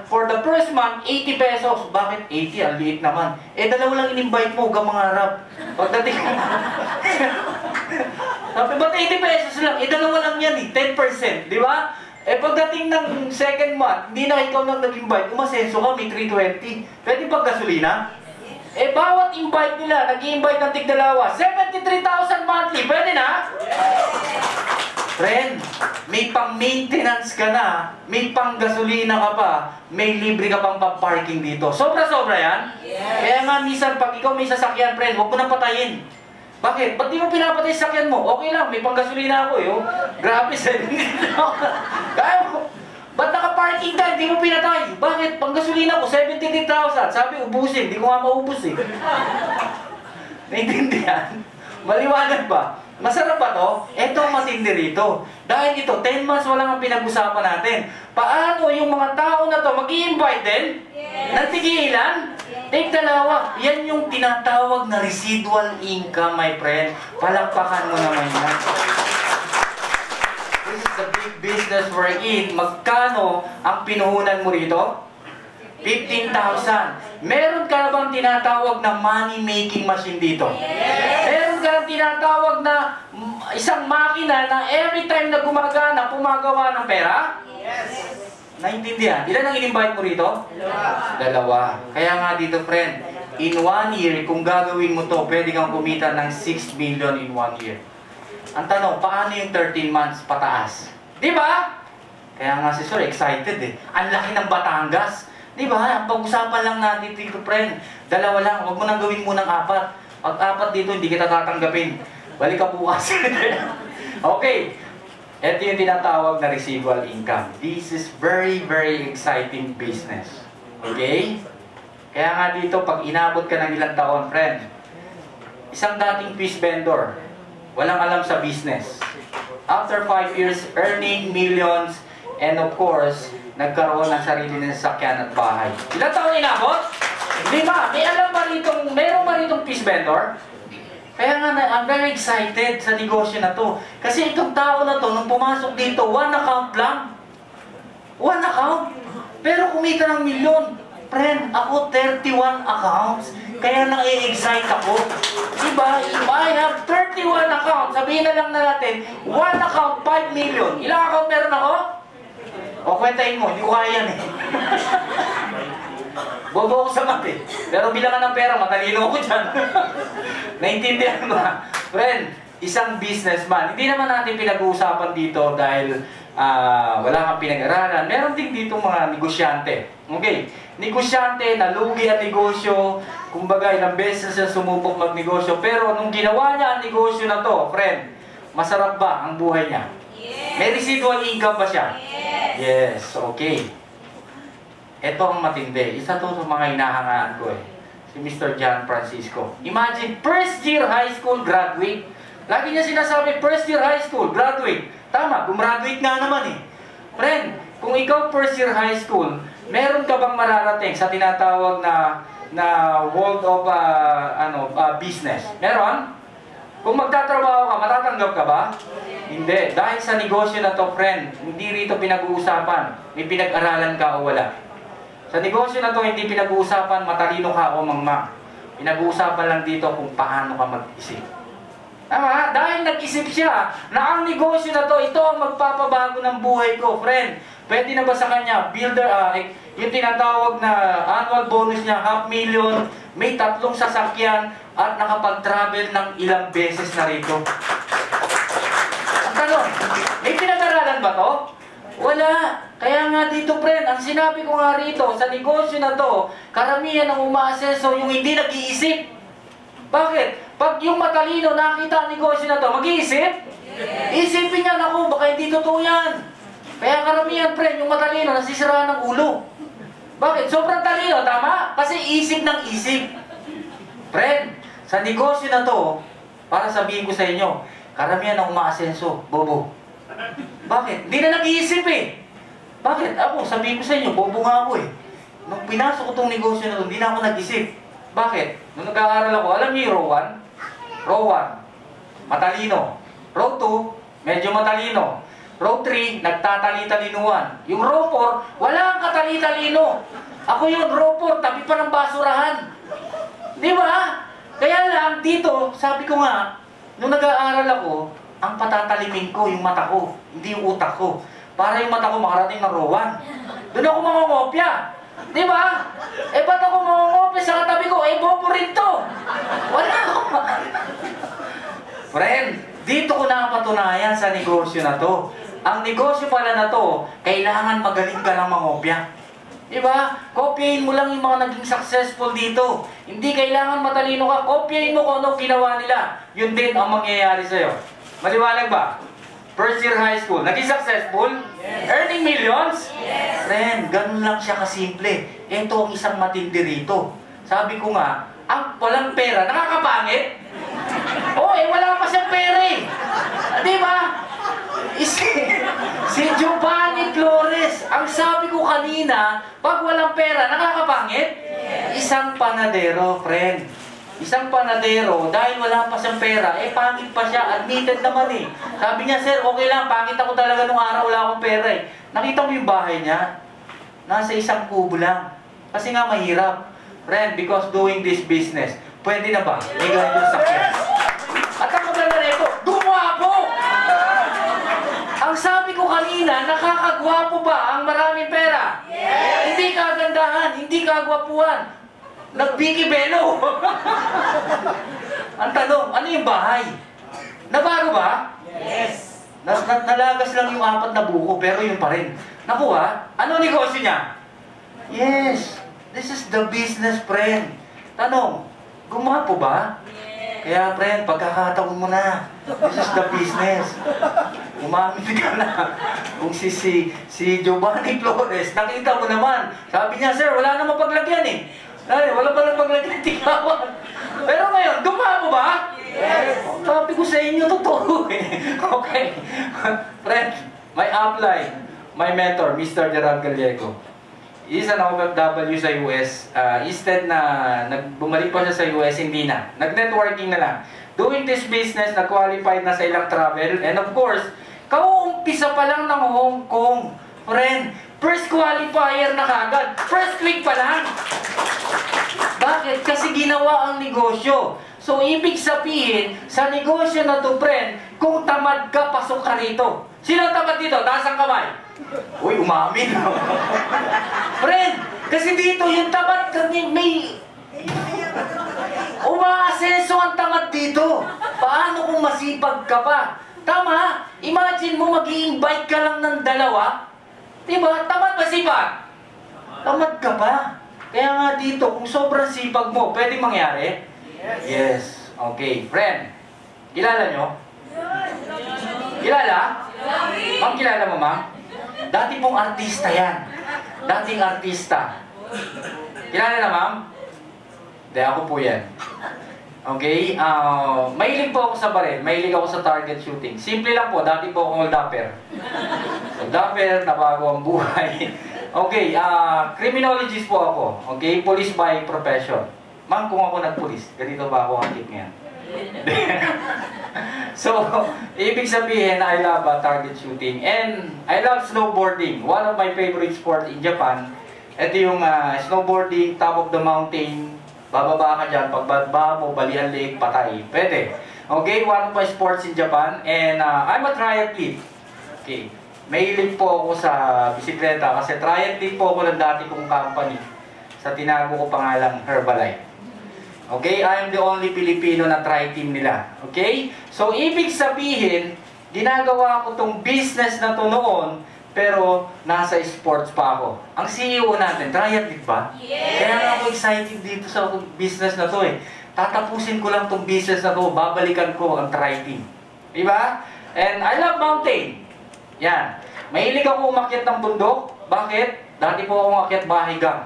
for the first month, 80 pesos. Bakit 80? Ang liit naman. Dalawa lang in-invite mo, huwag kang mangarap. Pagdating sabi, ba't 80 pesos lang? Dalawa lang yan eh, 10%, di ba? Pagdating ng second month, hindi na ikaw nang nag-invite, umasenso ka, may 320. Pwede pag gasolina? Bawat invite nila, nag-i-invite ng tig-dalawa, 73,000 monthly, pwede na? Friend, may pang-maintenance ka na, may pang-gasolina ka pa, may libre ka pang pang-parking dito. Sobra-sobra yan? Yes. Kaya nga, minsan, pag ikaw may sasakyan, friend, huwag mo nang patayin. Bakit? Ba't di mo pinapatay sa sakyan mo? Okay lang, may pang-gasolina ako eh. Oh. Grabe, kaya mo. Ba't naka-parking ka? Hindi mo pinatay. Bakit? Pang-gasolina ko, 73,000. Sabi, ubusin. Hindi ko nga maubos eh. Naintindihan? Maliwanag ba? Masarap ba to? Ito ang matindi rito. Dahil ito, 10 months walang ang pinag-usapan natin. Paano yung mga tao na to mag-i-invite din? Yes. Nagtigilan? Take dalawa. Yan yung tinatawag na residual income, my friend. Palakpakan mo naman yan. This is the big business we're in. Magkano ang pinuhunan mo rito? 15,000. Meron ka na bang tinatawag na money-making machine dito? Yes. Meron ka na tinatawag na isang makina na every time na gumagana, pumagawa ng pera? Yes. Naintindihan? Ilan ang in-invite mo rito? Dalawa. Kaya nga dito, friend, in 1 year, kung gagawin mo to, pwede kang kumita ng 6 million in 1 year. Ang tanong, paano yung 13 months pataas? Di ba? Kaya nga si Sir, excited eh. Ang laki ng Batangas. Di ba? Ang pag-usapan lang natin dito, friend. Dalawa lang. Huwag mo nang gawin mo ng 4. Pag 4 dito, hindi kita tatanggapin. Balik ka bukas. Okay. Ito yung tinatawag na residual income. This is very, very exciting business. Okay? Kaya nga dito, pag inabot ka ng ilang taon, friend, isang dating fish vendor, walang alam sa business. After 5 years, earning millions, and of course, nagkaroon ng sarili ng sasakyan at bahay. Ilang taon inabot? 5. May alam ba rito, meron ba rito fish vendor? Kaya nga, I'm very excited sa negosyo na to. Kasi itong tao na to, nung pumasok dito, 1 account lang. 1 account. Pero kumita ng milyon. Friend, ako 31 accounts. Kaya na-excite ako. Diba? If I have 31 accounts, sabihin na lang natin, 1 account, 5 million. Ilang account meron ako? O, kwentahin mo, hindi ko kaya yan eh. Bobo ako sa mati. Pero bilangan ng pera, matalino ako dyan. Naintindihan mo ba? Friend, isang businessman. Hindi naman natin pinag-uusapan dito dahil wala kang pinag-aralan. Meron din dito mga negosyante. Okay, negosyante, nalugi ang negosyo. Kumbaga, ilang beses siya sumubok magnegosyo. Pero nung ginawa niya ang negosyo na to, friend, masarap ba ang buhay niya? Yes. May residual income ba siya? Yes. Yes, okay. Ito ang matindi. Isa to sa mga hinahangaan ko eh. Si Mr. John Francisco. Imagine, first year high school graduate. Lagi niya sinasabi, first year high school graduate. Tama, gumraduate nga naman eh. Friend, kung ikaw first year high school, meron ka bang mararating sa tinatawag na world of business? Meron? Kung magtatrabaho ka, matatanggap ka ba? Hindi. Dahil sa negosyo na to, friend, hindi rito pinag-uusapan. May pinag-aralan ka o wala. Sa negosyo na to, hindi pinag-uusapan matalino ka o mangma. Pinag-uusapan lang dito kung paano ka mag-isip. Tama? Dahil nag-isip siya na ang negosyo na to, ito ang magpapabago ng buhay ko, friend. Pwede na ba sa kanya, yung tinatawag na annual bonus niya, 500,000, may 3 sasakyan, at nakapag-travel ng ilang beses na rito. Ang tanong, may pinag-aralan ba to? Wala. Kaya nga dito, friend, ang sinabi ko nga rito, sa negosyo na to, karamihan ng umaaseso yung hindi nag-iisip. Bakit? Pag yung matalino nakita ang negosyo na to, mag-iisip? Isipin niya, naku, baka hindi totoo yan. Kaya karamihan, friend, yung matalino, nasisiraan ng ulo. Bakit? Sobrang talino, tama? Kasi isip ng isip. Friend, sa negosyo na to, para sabihin ko sa inyo, karamihan ng umaasenso, bobo. Bakit? Hindi na nag-iisip eh. Bakit? Ako, sabihin ko sa inyo, bobo nga ako eh. Nung pinasok ko itong negosyo na to, hindi na ako nag-isip. Bakit? Nung nag-aaral ako, alam niyo yung row 1? Row 1, matalino. Row 2, medyo matalino. Row 3, nagtatali-talinuan. Yung row 4, wala ang katali-talino. Ako yun, row 4, tabi pa ng basurahan. Di ba? Kaya lang, dito, sabi ko nga, nung nag-aaral ako, ang patatalimin ko, yung mata ko, hindi yung utak ko. Para yung mata ko makarating ng row 1. Doon ako mangongopya. Di ba? Eh, ba't ako mangongopya sa katabi ko? Eh, bobo rin to. Wala ako. Friend, dito ko napatunayan sa negosyo na to. Ang negosyo pala na to, kailangan magaling ka lang mangopya. Diba? Kopyahin mo lang yung mga naging successful dito. Hindi kailangan matalino ka. Kopyahin mo kung ano ginawa nila. Yun din ang mangyayari sa'yo. Maliwanag ba? First year high school, naging successful? Yes. Earning millions? Yes. Friend, ganun lang siya kasimple. Ito ang isang matindi rito. Sabi ko nga, ang walang pera, nakakapangit? Oo, wala pa siyang pera eh. Diba? Si Giovanni Flores, ang sabi ko kanina, pag walang pera, nakakapangit? Isang panadero, friend. Isang panadero, dahil wala pa siyang pera, pangit pa siya, admitted naman eh. Sabi niya, sir, okay lang, pangit ako talaga nung araw, wala akong pera eh. Nakita mo yung bahay niya? Nasa isang kubo lang. Kasi nga mahirap. Friend, because doing this business, pwede na ba? May ganito sakyan. At ang maganda nito, gumwapo! Ang sabi ko kanina, nakakagwapo ba ang maraming pera? Yes. Hindi kagandahan, hindi kagwapuan. Nagbiki belo. Ang tanong, ano yung bahay? Nabago ba? Yes. Nalagas lang yung 4 na buko, pero yun pa rin. Naku ha, ano negosyo niya? Yes, this is the business, friend. Tanong, gumapo ba? Kaya friend, pagkakataon mo na. This is the business. Umamit ka na. Kung si Giovanni Flores, nakita mo naman. Sabi niya, sir, wala namang paglagyan eh. Ay, wala pa lang paglagyan ng tinglawan. Pero ngayon, gumapo ba? Yes. Sabi ko sa inyo, totoo eh. Okay. Friend, my upline, my mentor, Mr. Gerald Gallego. He's an OFW sa US. Instead na bumalik pa siya sa US, hindi na. Nag-networking na lang. Doing this business, nag-qualified na sa ilang travel. And of course, kauumpisa pa lang ng Hong Kong. Friend, first qualifier na kagad. First week pa lang. Bakit? Kasi ginawa ang negosyo. So, ibig sabihin, sa negosyo na to, friend, kung tamad ka, pasok ka rito. Sino tamad dito? Taas ang kamay. Uy, umamin. Friend, kasi dito yung tamad, may umaasenso ang tamad dito. Paano kung masipag ka pa? Tama, imagine mo mag-i-invite ka lang ng dalawa. Diba? Tamad masipag? Tamad ka pa. Kaya nga dito, kung sobrang sipag mo, pwede mangyari? Yes. Okay. Friend, kilala nyo? Kilala? Ma'am, kilala mo, ma'am? Dati pong artista yan. Dating artista. Kilala na, ma'am? Hindi, ako po yan. Okay? Mahilig po ako sa baril. Mahilig ako sa target shooting. Simple lang po. Dati po akong oldapper. Oldapper, nabago ang buhay. Okay, criminologist po ako. Okay? Police by profession. Ma'am, kung ako nagpulis, ganito ba ako ang tip ngayon? So, ibig sabihin, I love target shooting. And I love snowboarding. One of my favorite sports in Japan. Ito yung snowboarding, top of the mountain. Bababa ka dyan, pagbaba mo, balian leg, patay. Pwede. Okay, one of my sports in Japan. And I'm a triathlete. Okay. Mahilig po ako sa bisikleta kasi triathlete po ako ng dati kong company. Sa tinago ko pangalang Herbalife. Okay, I'm the only Filipino na tri-team nila. Okay? So, ibig sabihin, ginagawa ko tong business na to noon, pero nasa sports pa ako. Ang CEO natin, triathlete ba? Yes! Kaya nga ako excited dito sa business na to eh. Tatapusin ko lang tong business na to, babalikan ko ang tri-team. Diba? And I love mountain. Yan. Mahilig ako umakyat ng bundok. Bakit? Dati po ako umakyat bahigang.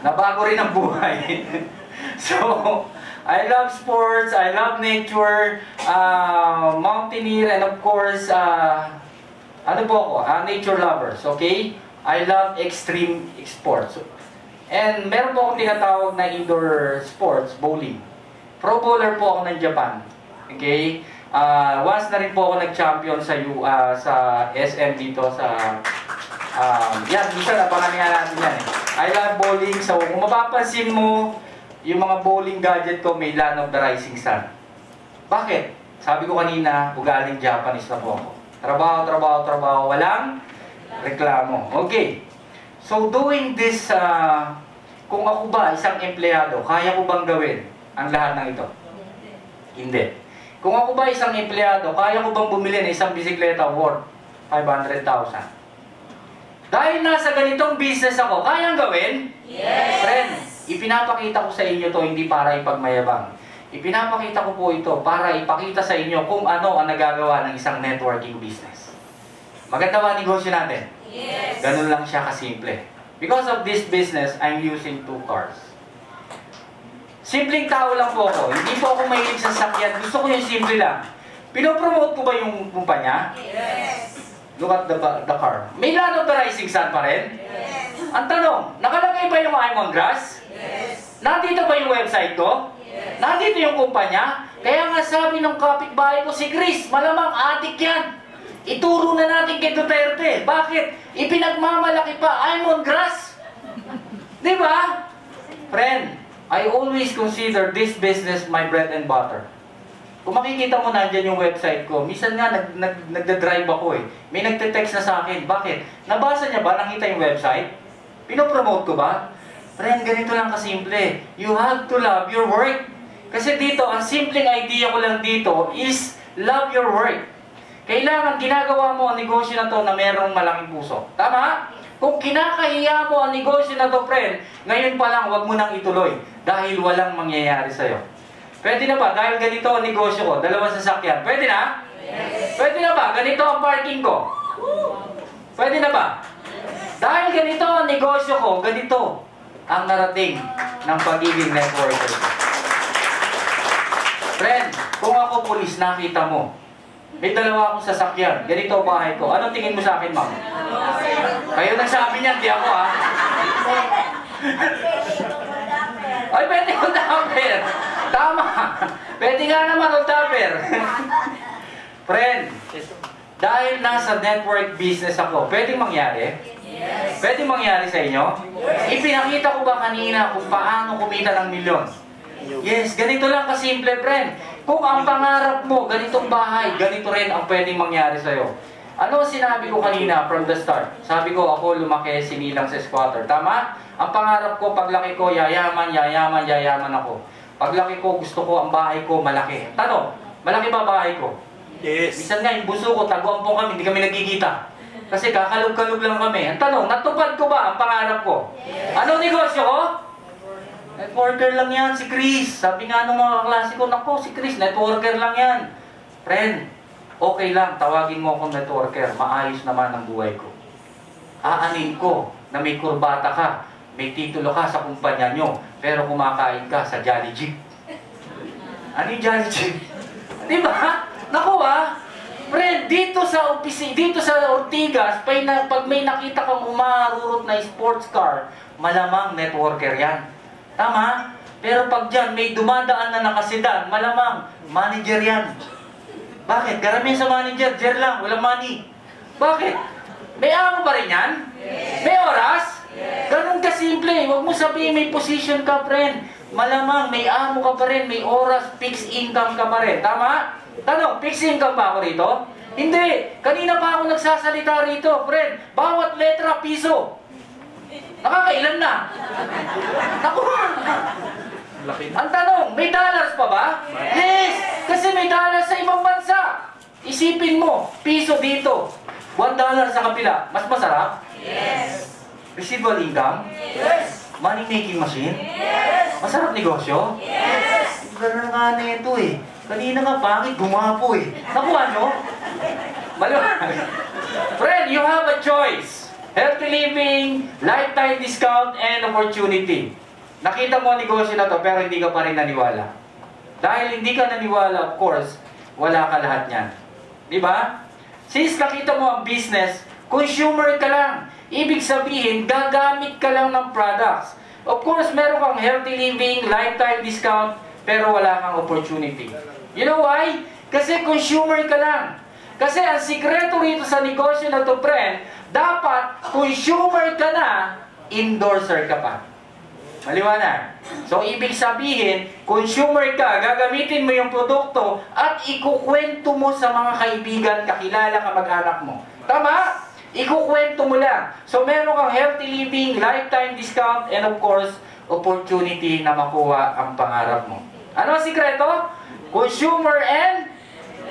Nabago rin ang buhay. So, I love sports, I love nature, mountaineer, and of course, ano po ako? Nature lovers, okay? I love extreme sports. And meron po akong tinatawag na indoor sports, bowling. Pro bowler po ako ng Japan. Okay? Once na rin po ako nag-champion sa SM dito sa... yan, minsan napangalan nga natin yan eh. I love bowling, so kung mapapansin mo, yung mga bowling gadget ko may Land of the Rising Sun. Bakit? Sabi ko kanina, ugaling Japanese na po ako. Trabaho, trabaho, trabaho, walang reklamo. Okay. So doing this, kung ako ba isang empleyado, kaya ko bang gawin ang lahat ng ito? Hindi. Kung ako ba isang empleyado, kaya ko bang bumili ng isang bisikleta worth 500,000? Dahil nasa ganitong business ako, kayang gawin? Yes! Friends, ipinapakita ko sa inyo to hindi para ipagmayabang. Ipinapakita ko po ito para ipakita sa inyo kung ano ang nagagawa ng isang networking business. Maganda ba negosyo natin? Yes! Ganun lang siya kasimple. Because of this business, I'm using 2 cars. Simpleng tao lang po ako. Hindi po ako mahilig sa sakyan. Gusto ko yung simple lang. Pinopromote ko ba yung kumpanya? Yes! Look at the car. May Land of the Rising Sun pa rin? Yes! Ang tanong, nakalagay ba yung Lemon Grass? Yes! Nandito ba yung website ko? Yes! Nandito yung kumpanya? Kaya nga sabi ng kapitbahay ko, si Chris, malamang adik yan. Ituro na natin kay Duterte. Bakit? Ipinagmamalaki pa, Lemon Grass. Di ba? Friend, I always consider this business my bread and butter. Kung makikita mo nandyan yung website ko, minsan nga nagda-drive ako eh. May nagte-text na sa akin. Bakit? Nabasa niya ba? Nakita yung website? Pinopromote ko ba? Friend, ganito lang kasimple. You have to love your work. Kasi dito, ang simpleng idea ko lang dito is love your work. Kailangan ginagawa mo ang negosyo na to na merong malaking puso. Tama? Kung kinakahiya mo ang negosyo na to, friend, ngayon pa lang, wag mo nang ituloy. Dahil walang mangyayari sa'yo. Pwede na ba? Dahil ganito ang negosyo ko, 2 sasakyan. Pwede na? Yes! Pwede na ba? Ganito ang parking ko. Pwede na ba? Dahil ganito ang negosyo ko, ganito ang narating ng pagiging networker. Friend, kung ako pulis, nakita mo, may 2 akong sasakyan. Ganito ang bahay ko. Anong tingin mo sa akin, ma'am? Kayo nagsabi niyan, di ako ha. Ay, pwede ko tupper. Tama. Pwede nga naman ang tupper. Friend, dahil nasa network business ako, pwede mangyari? Yes! Pwede mangyari sa inyo? Ipinakita ko ba kanina kung paano kumita ng milyon? Yes, ganito lang kasimple, friend. Kung ang pangarap mo, ganitong bahay, ganito rin ang pwedeng mangyari sa'yo. Ano sinabi ko kanina from the start? Sabi ko, ako lumaki, sinilang sa squatter. Tama? Ang pangarap ko, paglaki ko, yayaman ako. Paglaki ko, gusto ko ang bahay ko malaki. Tanong, malaki ba bahay ko? Yes. Minsan nga, yung buso ko, taguampong kami, hindi kami nagkikita. Kasi kakalog-kalog lang kami. Ang tanong, natupad ko ba ang pangarap ko? Anong negosyo ko? Networker lang yan, si Chris. Sabi nga nung mga kaklase ko, nako, si Chris, networker lang yan. Friend, okay lang, tawagin mo akong networker. Maayos naman ang buhay ko. Aanin ko na may kurbata ka, may titulo ka sa kumpanya nyo, pero kumakain ka sa Jolly Jeep. Ano yung Jolly Jeep? Di ba? Naku friend, dito sa Ortigas, pag may nakita kang umarurot na sports car, malamang networker yan. Tama? Pero pag dyan, may dumadaan na nakasedan, malamang manager yan. Bakit? Karamihan sa manager, jer lang, walang money. Bakit? May amo pa rin yan? May oras? Ganun kasimple. Huwag mo sabihin may position ka, friend. Malamang may amo ka pa rin, may oras, fixed income ka pa rin. Tama? Tanong, fixed income ba ako rito? Hindi. Kanina pa ako nagsasalita rito, friend. Bawat letra, piso. Nakakailan na? Naku! Ang tanong, may dollars pa ba? Yes! Kasi may dollars sa ibang bansa. Isipin mo, piso dito, $1 sa kapila. Mas masarap? Yes. Residual income? Yes. Money making machine? Yes. Masarap negosyo? Yes. Gano'n nga na ito eh. Kanina nga pangit, gumapo eh. Nakuha nyo? Maluwag. Friend, you have a choice. Healthy living, lifetime discount, and opportunity. Nakita mo ang negosyo na to pero hindi ka pa rin naniwala. Dahil hindi ka naniwala, of course, wala ka lahat niyan. Di ba? Since nakita mo ang business, consumer ka lang. Ibig sabihin, gagamit ka lang ng products. Of course, meron kang healthy living, lifetime discount, pero wala kang opportunity. You know why? Kasi consumer ka lang. Kasi ang sikreto rito sa negosyo na to, friend, dapat consumer ka na, endorser ka pa. Maliwanag. So, ibig sabihin, consumer ka, gagamitin mo yung produkto at ikukwento mo sa mga kaibigan, kakilala ka, mag-anak mo. Tama? Ikukwento mo lang. So, meron kang healthy living, lifetime discount, and of course, opportunity na makuha ang pangarap mo. Ano ang sikreto? Consumer and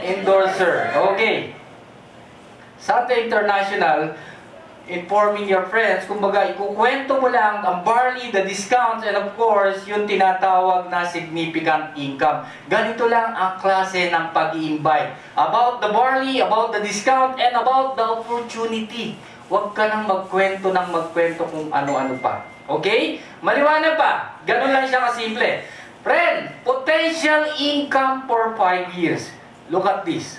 endorser. Okay. Santa International, informing your friends, kumbaga, ikukwento mo lang ang barley, the discounts, and of course, yung tinatawag na significant income. Ganito lang ang klase ng pag-i-invite. About the barley, about the discount, and about the opportunity. Huwag ka nang magkwento kung ano-ano pa. Okay? Maliwanag pa. Ganun lang siya kasimple. Friend, potential income for 5 years. Look at this.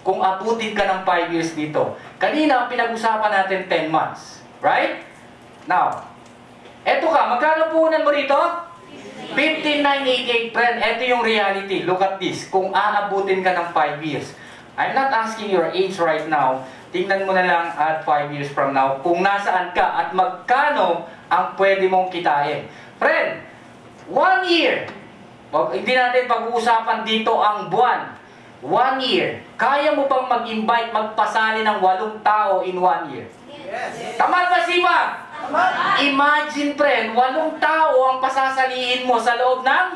Kung abutin ka ng 5 years dito. Kanina, ang pinag-usapan natin 10 months. Right? Now, eto ka, magkano puhunan mo rito? 15,988, friend. Eto yung reality. Look at this. Kung aabutin ka ng 5 years. I'm not asking your age right now. Tingnan mo na lang at 5 years from now kung nasaan ka at magkano ang pwede mong kitain. Friend, 1 year. Hindi natin pag-uusapan dito ang buwan. 1 year. Kaya mo bang mag-invite, magpasali ng 8 tao in 1 year? Yes. Tama ba, Sipa? Tama. Imagine, friend, 8 tao ang pasasalihin mo sa loob ng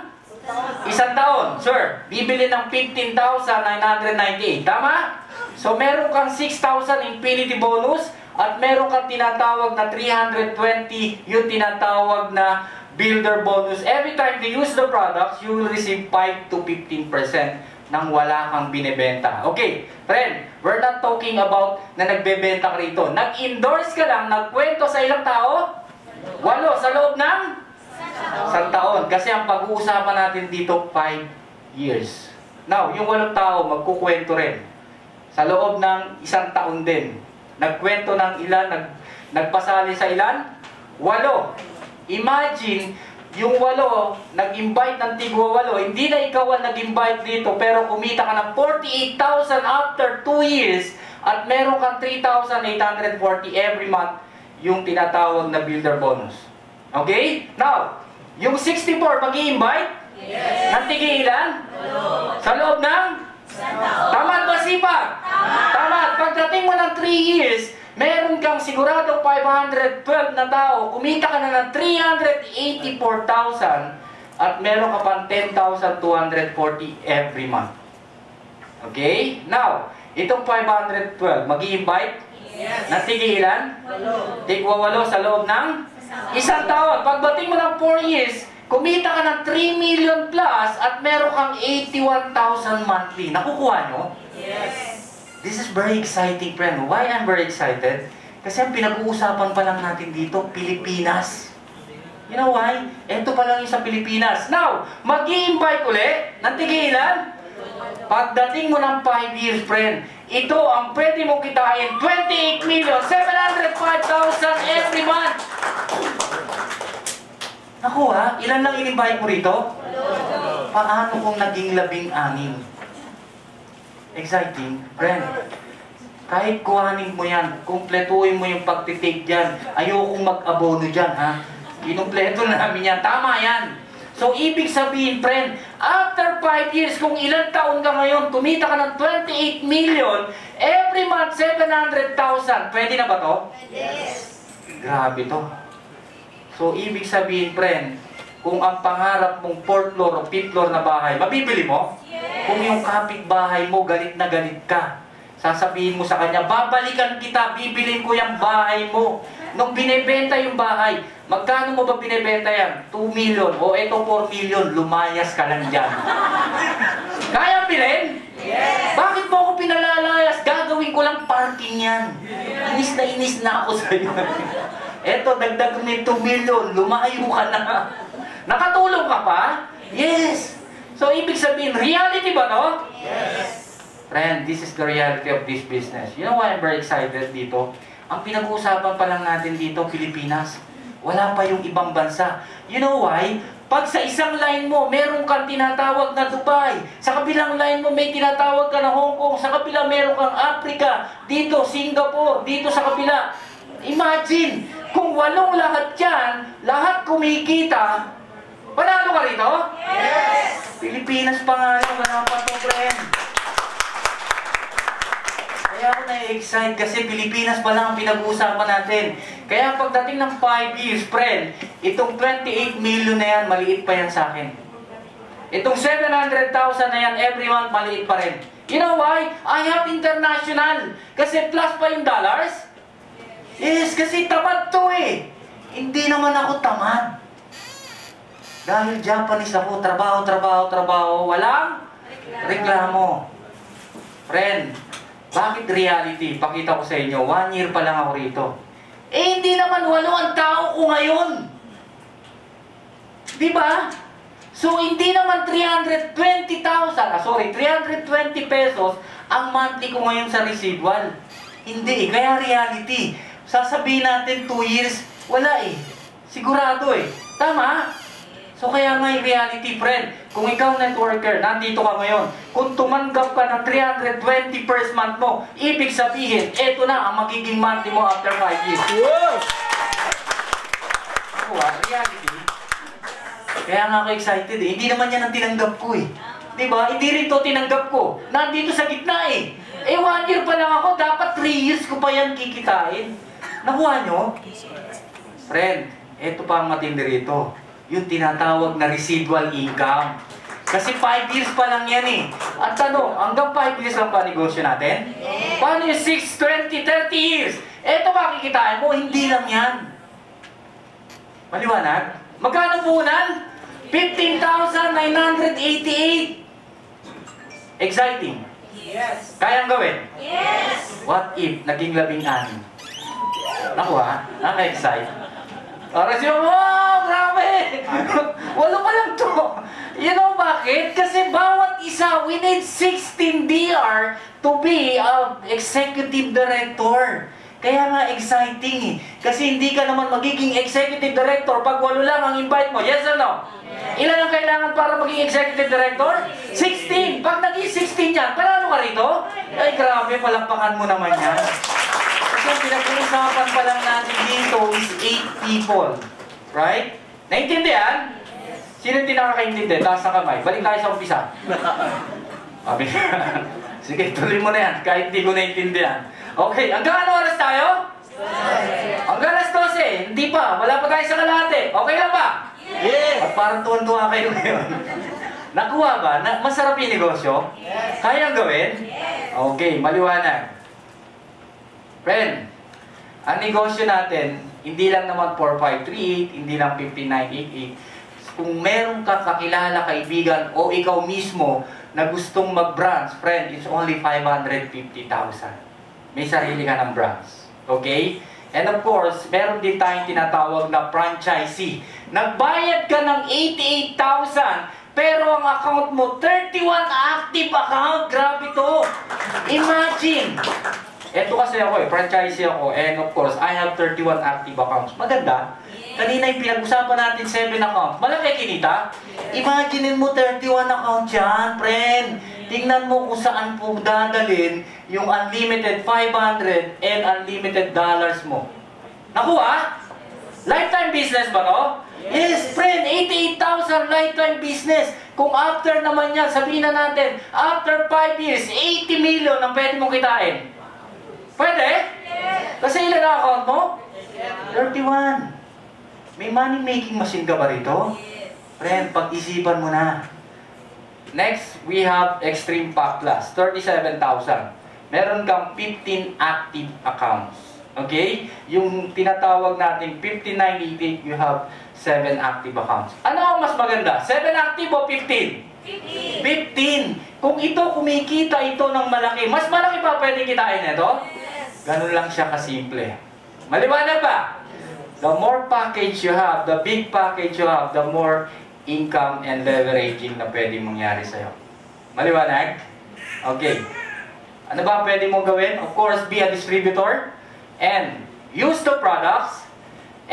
1 taon. Sir, bibili ng 15,998. Tama? So, meron kang 6,000 infinity bonus at meron kang tinatawag na 320, yung tinatawag na builder bonus. Every time they use the products, you will receive 5 to 15% nang wala kang binebenta. Okay, friend, we're not talking about na nagbebenta ka rito. Nag-endorse ka lang, nagkwento sa ilang tao? 8 sa loob ng 1 taon. Kasi ang pag-uusapan natin dito, 5 years. Now, yung 8 tao, magkukwento rin. Sa loob ng 1 taon din. Nagkwento ng ilan, nagpasali sa ilan? 8. Imagine, yung 8, nag-invite ng tigwa 8, hindi na ikaw ang nag-invite dito, pero kumita ka ng 48,000 after 2 years, at meron kang 3,840 every month, yung tinatawag na builder bonus. Okay? Now, yung 64, mag-i-invite? Yes. Ng tigi ilan? Sa loob ng Tamad ba sipag? Tamad. Pagdating mo ng 3 years, meron kang siguradong 512 na tao, kumita ka na ng 384,000 at meron ka pang 10,240 every month. Okay? Now, itong 512, mag-i-invite? Na tigilan? Tigwa 8 sa loob ng isang taon. Pagdating mo ng 4 years, kumita ka ng 3 million plus at meron kang 81,000 monthly. Nakukuha nyo? This is very exciting, friend. Why I'm very excited? Kasi ang pinag-uusapan pa lang natin dito, Pilipinas. You know why? Ito pa lang yung sa Pilipinas. Now, mag-i-invite ulit ng tigilan? Pagdating mo ng 5 years, friend, ito ang pwede mong kitain, 28,705,000 every month. Naku ha, ilan lang in-invite mo rito? Paano kung naging 16? Exciting, friend. Kahit kuhanin mo yan, kumpletuhin mo yung pagtitig dyan. Ayokong mag-abono dyan, ha? Kinumpleto na namin yan. Tama yan. So, ibig sabihin, friend, after 5 years, kung ilang taon ka ngayon, kumita ka ng 28 million, every month, 700,000. Pwede na ba to? Yes. Grabe to. So, ibig sabihin, friend, kung ang pangarap mong 4th floor o 5th floor na bahay, mabibili mo? Yes. Kung yung kapitbahay mo, galit na galit ka, sasabihin mo sa kanya, babalikan kita, bibilin ko yung bahay mo. Nung binibenta yung bahay, magkano mo ba binibenta yan? 2 million. O eto 4 million, lumayas ka lang dyan. Kaya bilhin? Yes. Bakit mo ako pinalalayas? Gagawin ko lang parking yan. Inis na ako sa'yo. Eto, dagdag mo yung 2 million, lumayo ka na. Nakatulong ka pa? Yes. So, ibig sabihin, reality ba to? Yes. Friend, this is the reality of this business. You know why I'm very excited dito? Ang pinag-uusapan pa lang natin dito, Pilipinas. Wala pa yung ibang bansa. You know why? Pag sa isang line mo, meron kang tinatawag na Dubai. Sa kabilang line mo, may tinatawag ka na Hong Kong. Sa kabila, meron kang Africa. Dito, Singapore. Dito sa kabila. Imagine, kung 8 lahat yan, lahat kumikita, panalo ka rito? Yes. Pilipinas pa nga yun, wala pa to, friend. Kaya ako na-excite kasi Pilipinas pa lang ang pinag-uusapan natin. Kaya pagdating ng 5 years, friend, itong 28 million na yan, maliit pa yan sa akin. Itong 700,000 na yan, every month, maliit pa rin. You know why? I have international. Kasi plus pa yung dollars. Yes, kasi tamad to eh. Hindi naman ako tamad. Dahil Japanese ako, trabaho, walang reklamo. Friend, bakit reality? Pakita ko sa inyo, 1 year pa lang ako rito. Eh, hindi naman 8 ang tao ko ngayon. Diba? So, hindi naman 320 pesos ang monthly ko ngayon sa residual. Hindi, kaya reality. Sasabihin natin 2 years, wala eh. Sigurado eh. Tama? So kaya nga yung reality, friend, kung ikaw networker, nandito ka ngayon, kung tumanggap ka ng 320 first month mo, ibig sabihin, eto na ang magiging monthly mo after 5 years. Ako reality. Kaya nga ako excited eh. Hindi naman yan ang tinanggap ko eh. Diba? Hindi rin to tinanggap ko. Nandito sa gitna eh. Eh 1 year pa lang ako, dapat 3 years ko pa yan kikitain. Nakuha nyo? Friend, eto pa ang matindi rito. Yung tinatawag na residual income. Kasi 5 years pa lang yan eh. At tanong, hanggang 5 years lang pa negosyo natin? Paano yung 6, 20, 30 years? Eto makikitain mo, hindi lang yan. Maliwanag? Magkano puhunan? 15,988. Exciting. Yes. Kayang gawin? Yes. What if naging 16? Naku ha? Naka-excite. Para siya, wow, grabe! 8 pa lang to. You know bakit? Kasi bawat isa, we need 16 DR to be an executive director. Kaya nga exciting eh. Kasi hindi ka naman magiging executive director pag 8 lang ang invite mo. Yes or no? Ilan ang kailangan para maging executive director? 16! Pag naging 16 yan, panalo ka rito? Ay grabe, palakpakan mo naman yan. Kasi ang pinag-uusapan pa lang natin dito is 8 people. Right? Naintindihan? Sino hindi nakakaintindi? Taas na kamay. Balik tayo sa umpisa. Sabi sige, tuloy mo na yan, kahit di ko naintindihan. Okay, hanggang ano oras tayo? Hanggang alas 12. Hindi pa, wala pa tayo sa kalahati. Okay lang ba? Yes. At parang tuwan-tuwa kayo ngayon. Nakuha ba? Masarap yung negosyo? Kayang gawin? Okay, maliwanag. Friend, ang negosyo natin, hindi lang naman 4538, hindi lang 50988. Kung meron ka kakilala, kaibigan, o ikaw mismo na gustong mag-branch, friend, it's only 550,000. May sarili ka ng branch. Okay? And of course, meron din tayong tinatawag na franchisee. Nagbayad ka ng 88,000, pero ang account mo, 31 active account. Grabe to. Imagine. Ito kasi ako franchisee ako. And of course, I have 31 active accounts. Maganda. Kanina yung pinag-usapan natin 7 accounts. Malaki kinita. Imagine mo 31 account yan, friend. Tingnan mo kung saan po dadalhin yung unlimited 500 and unlimited dollars mo. Nakuha? Lifetime business ba to? Yes, friend, 88,000 lifetime business. Kung after naman yan, sabihin na natin, after 5 years, 80 million ang pwede mong kitain. Pwede? Kasi ilan ang account mo? 31. May money-making machine ka ba rito? Friend, pag-isipan mo na. Next, we have Extreme Pack Plus, 37,000. Meron kang 15 active accounts. Okay? Yung tinatawag natin 5988, you have 7 active accounts. Ano ang mas maganda? 7 active o 15? 15. Kung ito, kumikita ito ng malaki, mas malaki pa pwede kitain ito? Ganun lang siya kasimple. Maliwanag ba? The more package you have, the big package you have, the more income and leveraging na pwede mangyari sa'yo. Maliwanag? Okay. Ano ba pwede mong gawin? Of course, be a distributor and use the products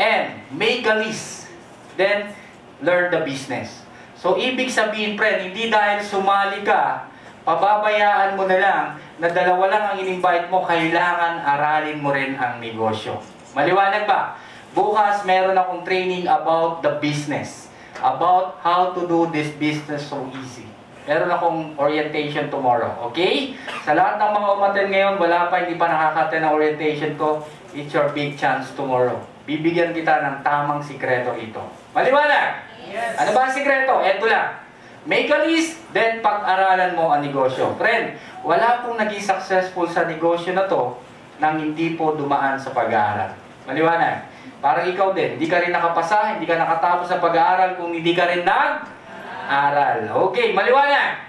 and make a list. Then, learn the business. So, ibig sabihin, friend, hindi dahil sumali ka, pababayaan mo na lang na dalawa lang ang in-invite mo, kailangan aralin mo rin ang negosyo. Maliwanag ba? Bukas, meron akong training about the business. About how to do this business so easy. Meron akong orientation tomorrow. Okay? Sa lahat ng mga umattend ngayon, wala pa, hindi pa nakaka-attend ng orientation ko, it's your big chance tomorrow. Bibigyan kita ng tamang sikreto ito. Maliwanag? Yes. Ano ba ang sikreto? Eto lang. Make a list, then pag-aralan mo ang negosyo. Friend, wala pong naging successful sa negosyo na to nang hindi po dumaan sa pag-aaral. Maliwanag? Parang ikaw din, hindi ka rin nakapasa, hindi ka nakatapos sa pag-aaral kung hindi ka rin nag-aaral. Okay, maliwanag.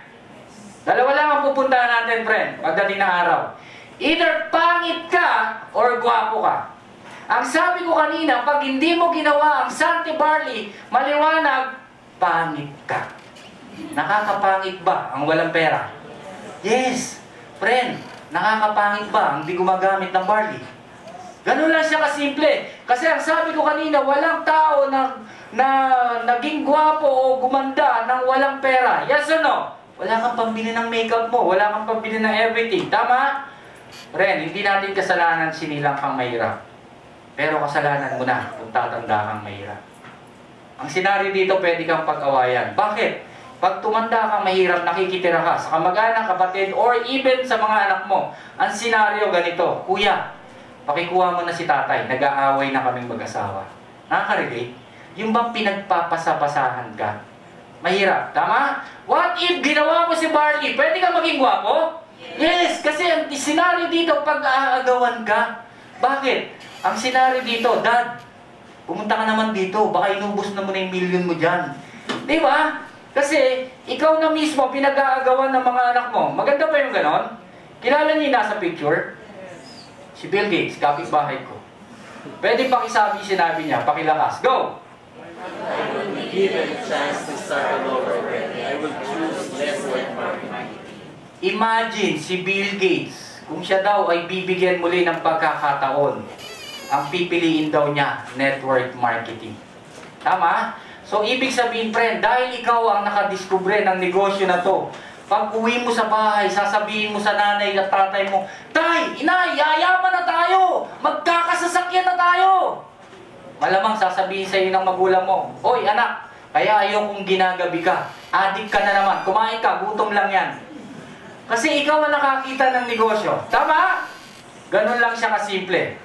Dalawa lang ang pupuntahan natin, friend, pagdating na araw. Either pangit ka or gwapo ka. Ang sabi ko kanina, pag hindi mo ginawa ang Santi Barley, maliwanag, pangit ka. Nakakapangit ba ang walang pera? Yes, friend, nakakapangit ba ang di gumagamit ng barley? Ganun lang siya kasimple. Kasi ang sabi ko kanina, walang tao na naging gwapo o gumanda ng walang pera. Yes or no? Wala kang pambili ng makeup mo. Wala kang pambili ng everything. Tama? Friend, hindi natin kasalanan sinilang kang mahirap. Pero kasalanan mo na kung tatanda kang mahirap. Ang senaryo dito, pwede kang pag-awayan. Bakit? Pag tumanda kang mahirap, nakikitira ka sa kamag-anak, kapatid, or even sa mga anak mo. Ang senaryo ganito, Kuya, pakikuha mo na si tatay, nag-aaway na kaming mag-asawa. Nakaka-relate? Yung bang pinagpapasapasahan ka? Mahirap, tama? What if ginawa mo si Barley? Pwede ka maging gwapo? Yes, kasi ang senaryo dito, pag-aagawan ka. Bakit? Ang senaryo dito, Dad, pumunta ka naman dito, baka inubos na mo na yung million mo dyan. Di ba? Kasi, ikaw na mismo, pinag-aagawan ng mga anak mo. Maganda pa yung ganon? Kilala niyo yung nasa picture? Si Bill Gates, kapitbahay ko. Pwede pakisabi sinabi niya, pakilakas. Go! I will be given a chance to start all over again. I will choose network marketing. Imagine si Bill Gates, kung siya daw ay bibigyan muli ng pagkakataon, ang pipiliin daw niya, network marketing. Tama? So, ibig sabihin, friend, dahil ikaw ang nakadiskubre ng negosyo na to, pag uwi mo sa bahay, sasabihin mo sa nanay at tatay mo, Tay, Inay, yayaman na tayo! Magkakasasakyan na tayo! Malamang sasabihin sa iyo ng magulang mo, Oy, anak, kaya ayaw kong ginagabi ka. Adik ka na naman. Kumain ka, gutom lang yan. Kasi ikaw ang nakakita ng negosyo. Tama? Ganun lang siya kasimple.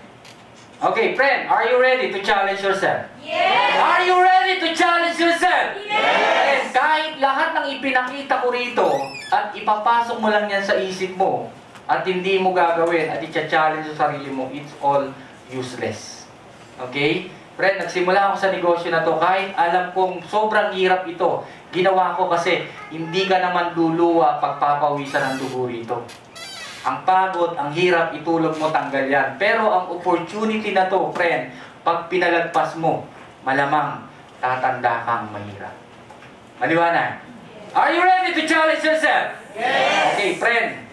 Okay, friend, are you ready to challenge yourself? Yes! Are you ready to challenge yourself? Yes! Kahit lahat ng ipinakita ko rito at ipapasok mo lang yan sa isip mo at hindi mo gagawin at i-challenge sa sarili mo, it's all useless. Okay? Friend, nagsimula ako sa negosyo na to kahit alam kong sobrang hirap ito. Ginawa ko kasi hindi ka naman luluwa pagpapawisan ng dugo rito. Ang pagod, ang hirap, itulog mo, tanggal yan. Pero ang opportunity na to, friend, pag pinalagpas mo, malamang tatanda kang mahirap. Maliwanag? Are you ready to challenge yourself? Yes! Okay, friend.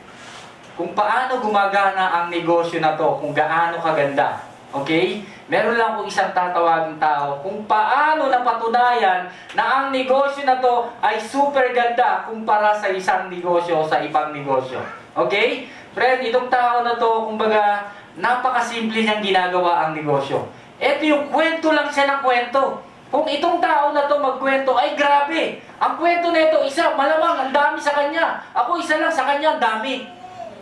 Kung paano gumagana ang negosyo na to, kung gaano kaganda. Okay? Meron lang akong isang tatawaging tao kung paano napatunayan na ang negosyo na to ay super ganda kumpara sa isang negosyo o sa ibang negosyo. Okay? Friend, itong tao na to, kumbaga, napakasimple niyang ginagawa ang negosyo. Ito yung kwento lang siya ng kwento. Kung itong tao na to magkwento, ay grabe! Ang kwento na ito, isa, malamang, ang dami sa kanya. Ako, isa lang sa kanya, ang dami.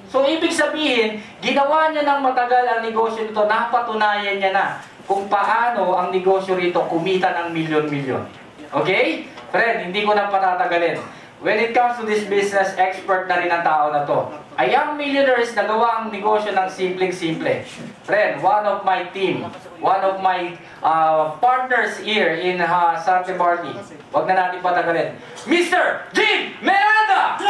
So, ibig sabihin, ginawa niya ng matagal ang negosyo nito, napatunayan niya na kung paano ang negosyo rito kumita ng milyon-milyon. Okay? Friend, hindi ko na patatagalin. When it comes to this business, expert na rin ang tao na to. A young millionaires na gawa ang negosyo ng simpleng-simple. Friend, one of my team, one of my partners here in Sante Barney. Huwag na natin patagalin. Mr. Jim Miranda!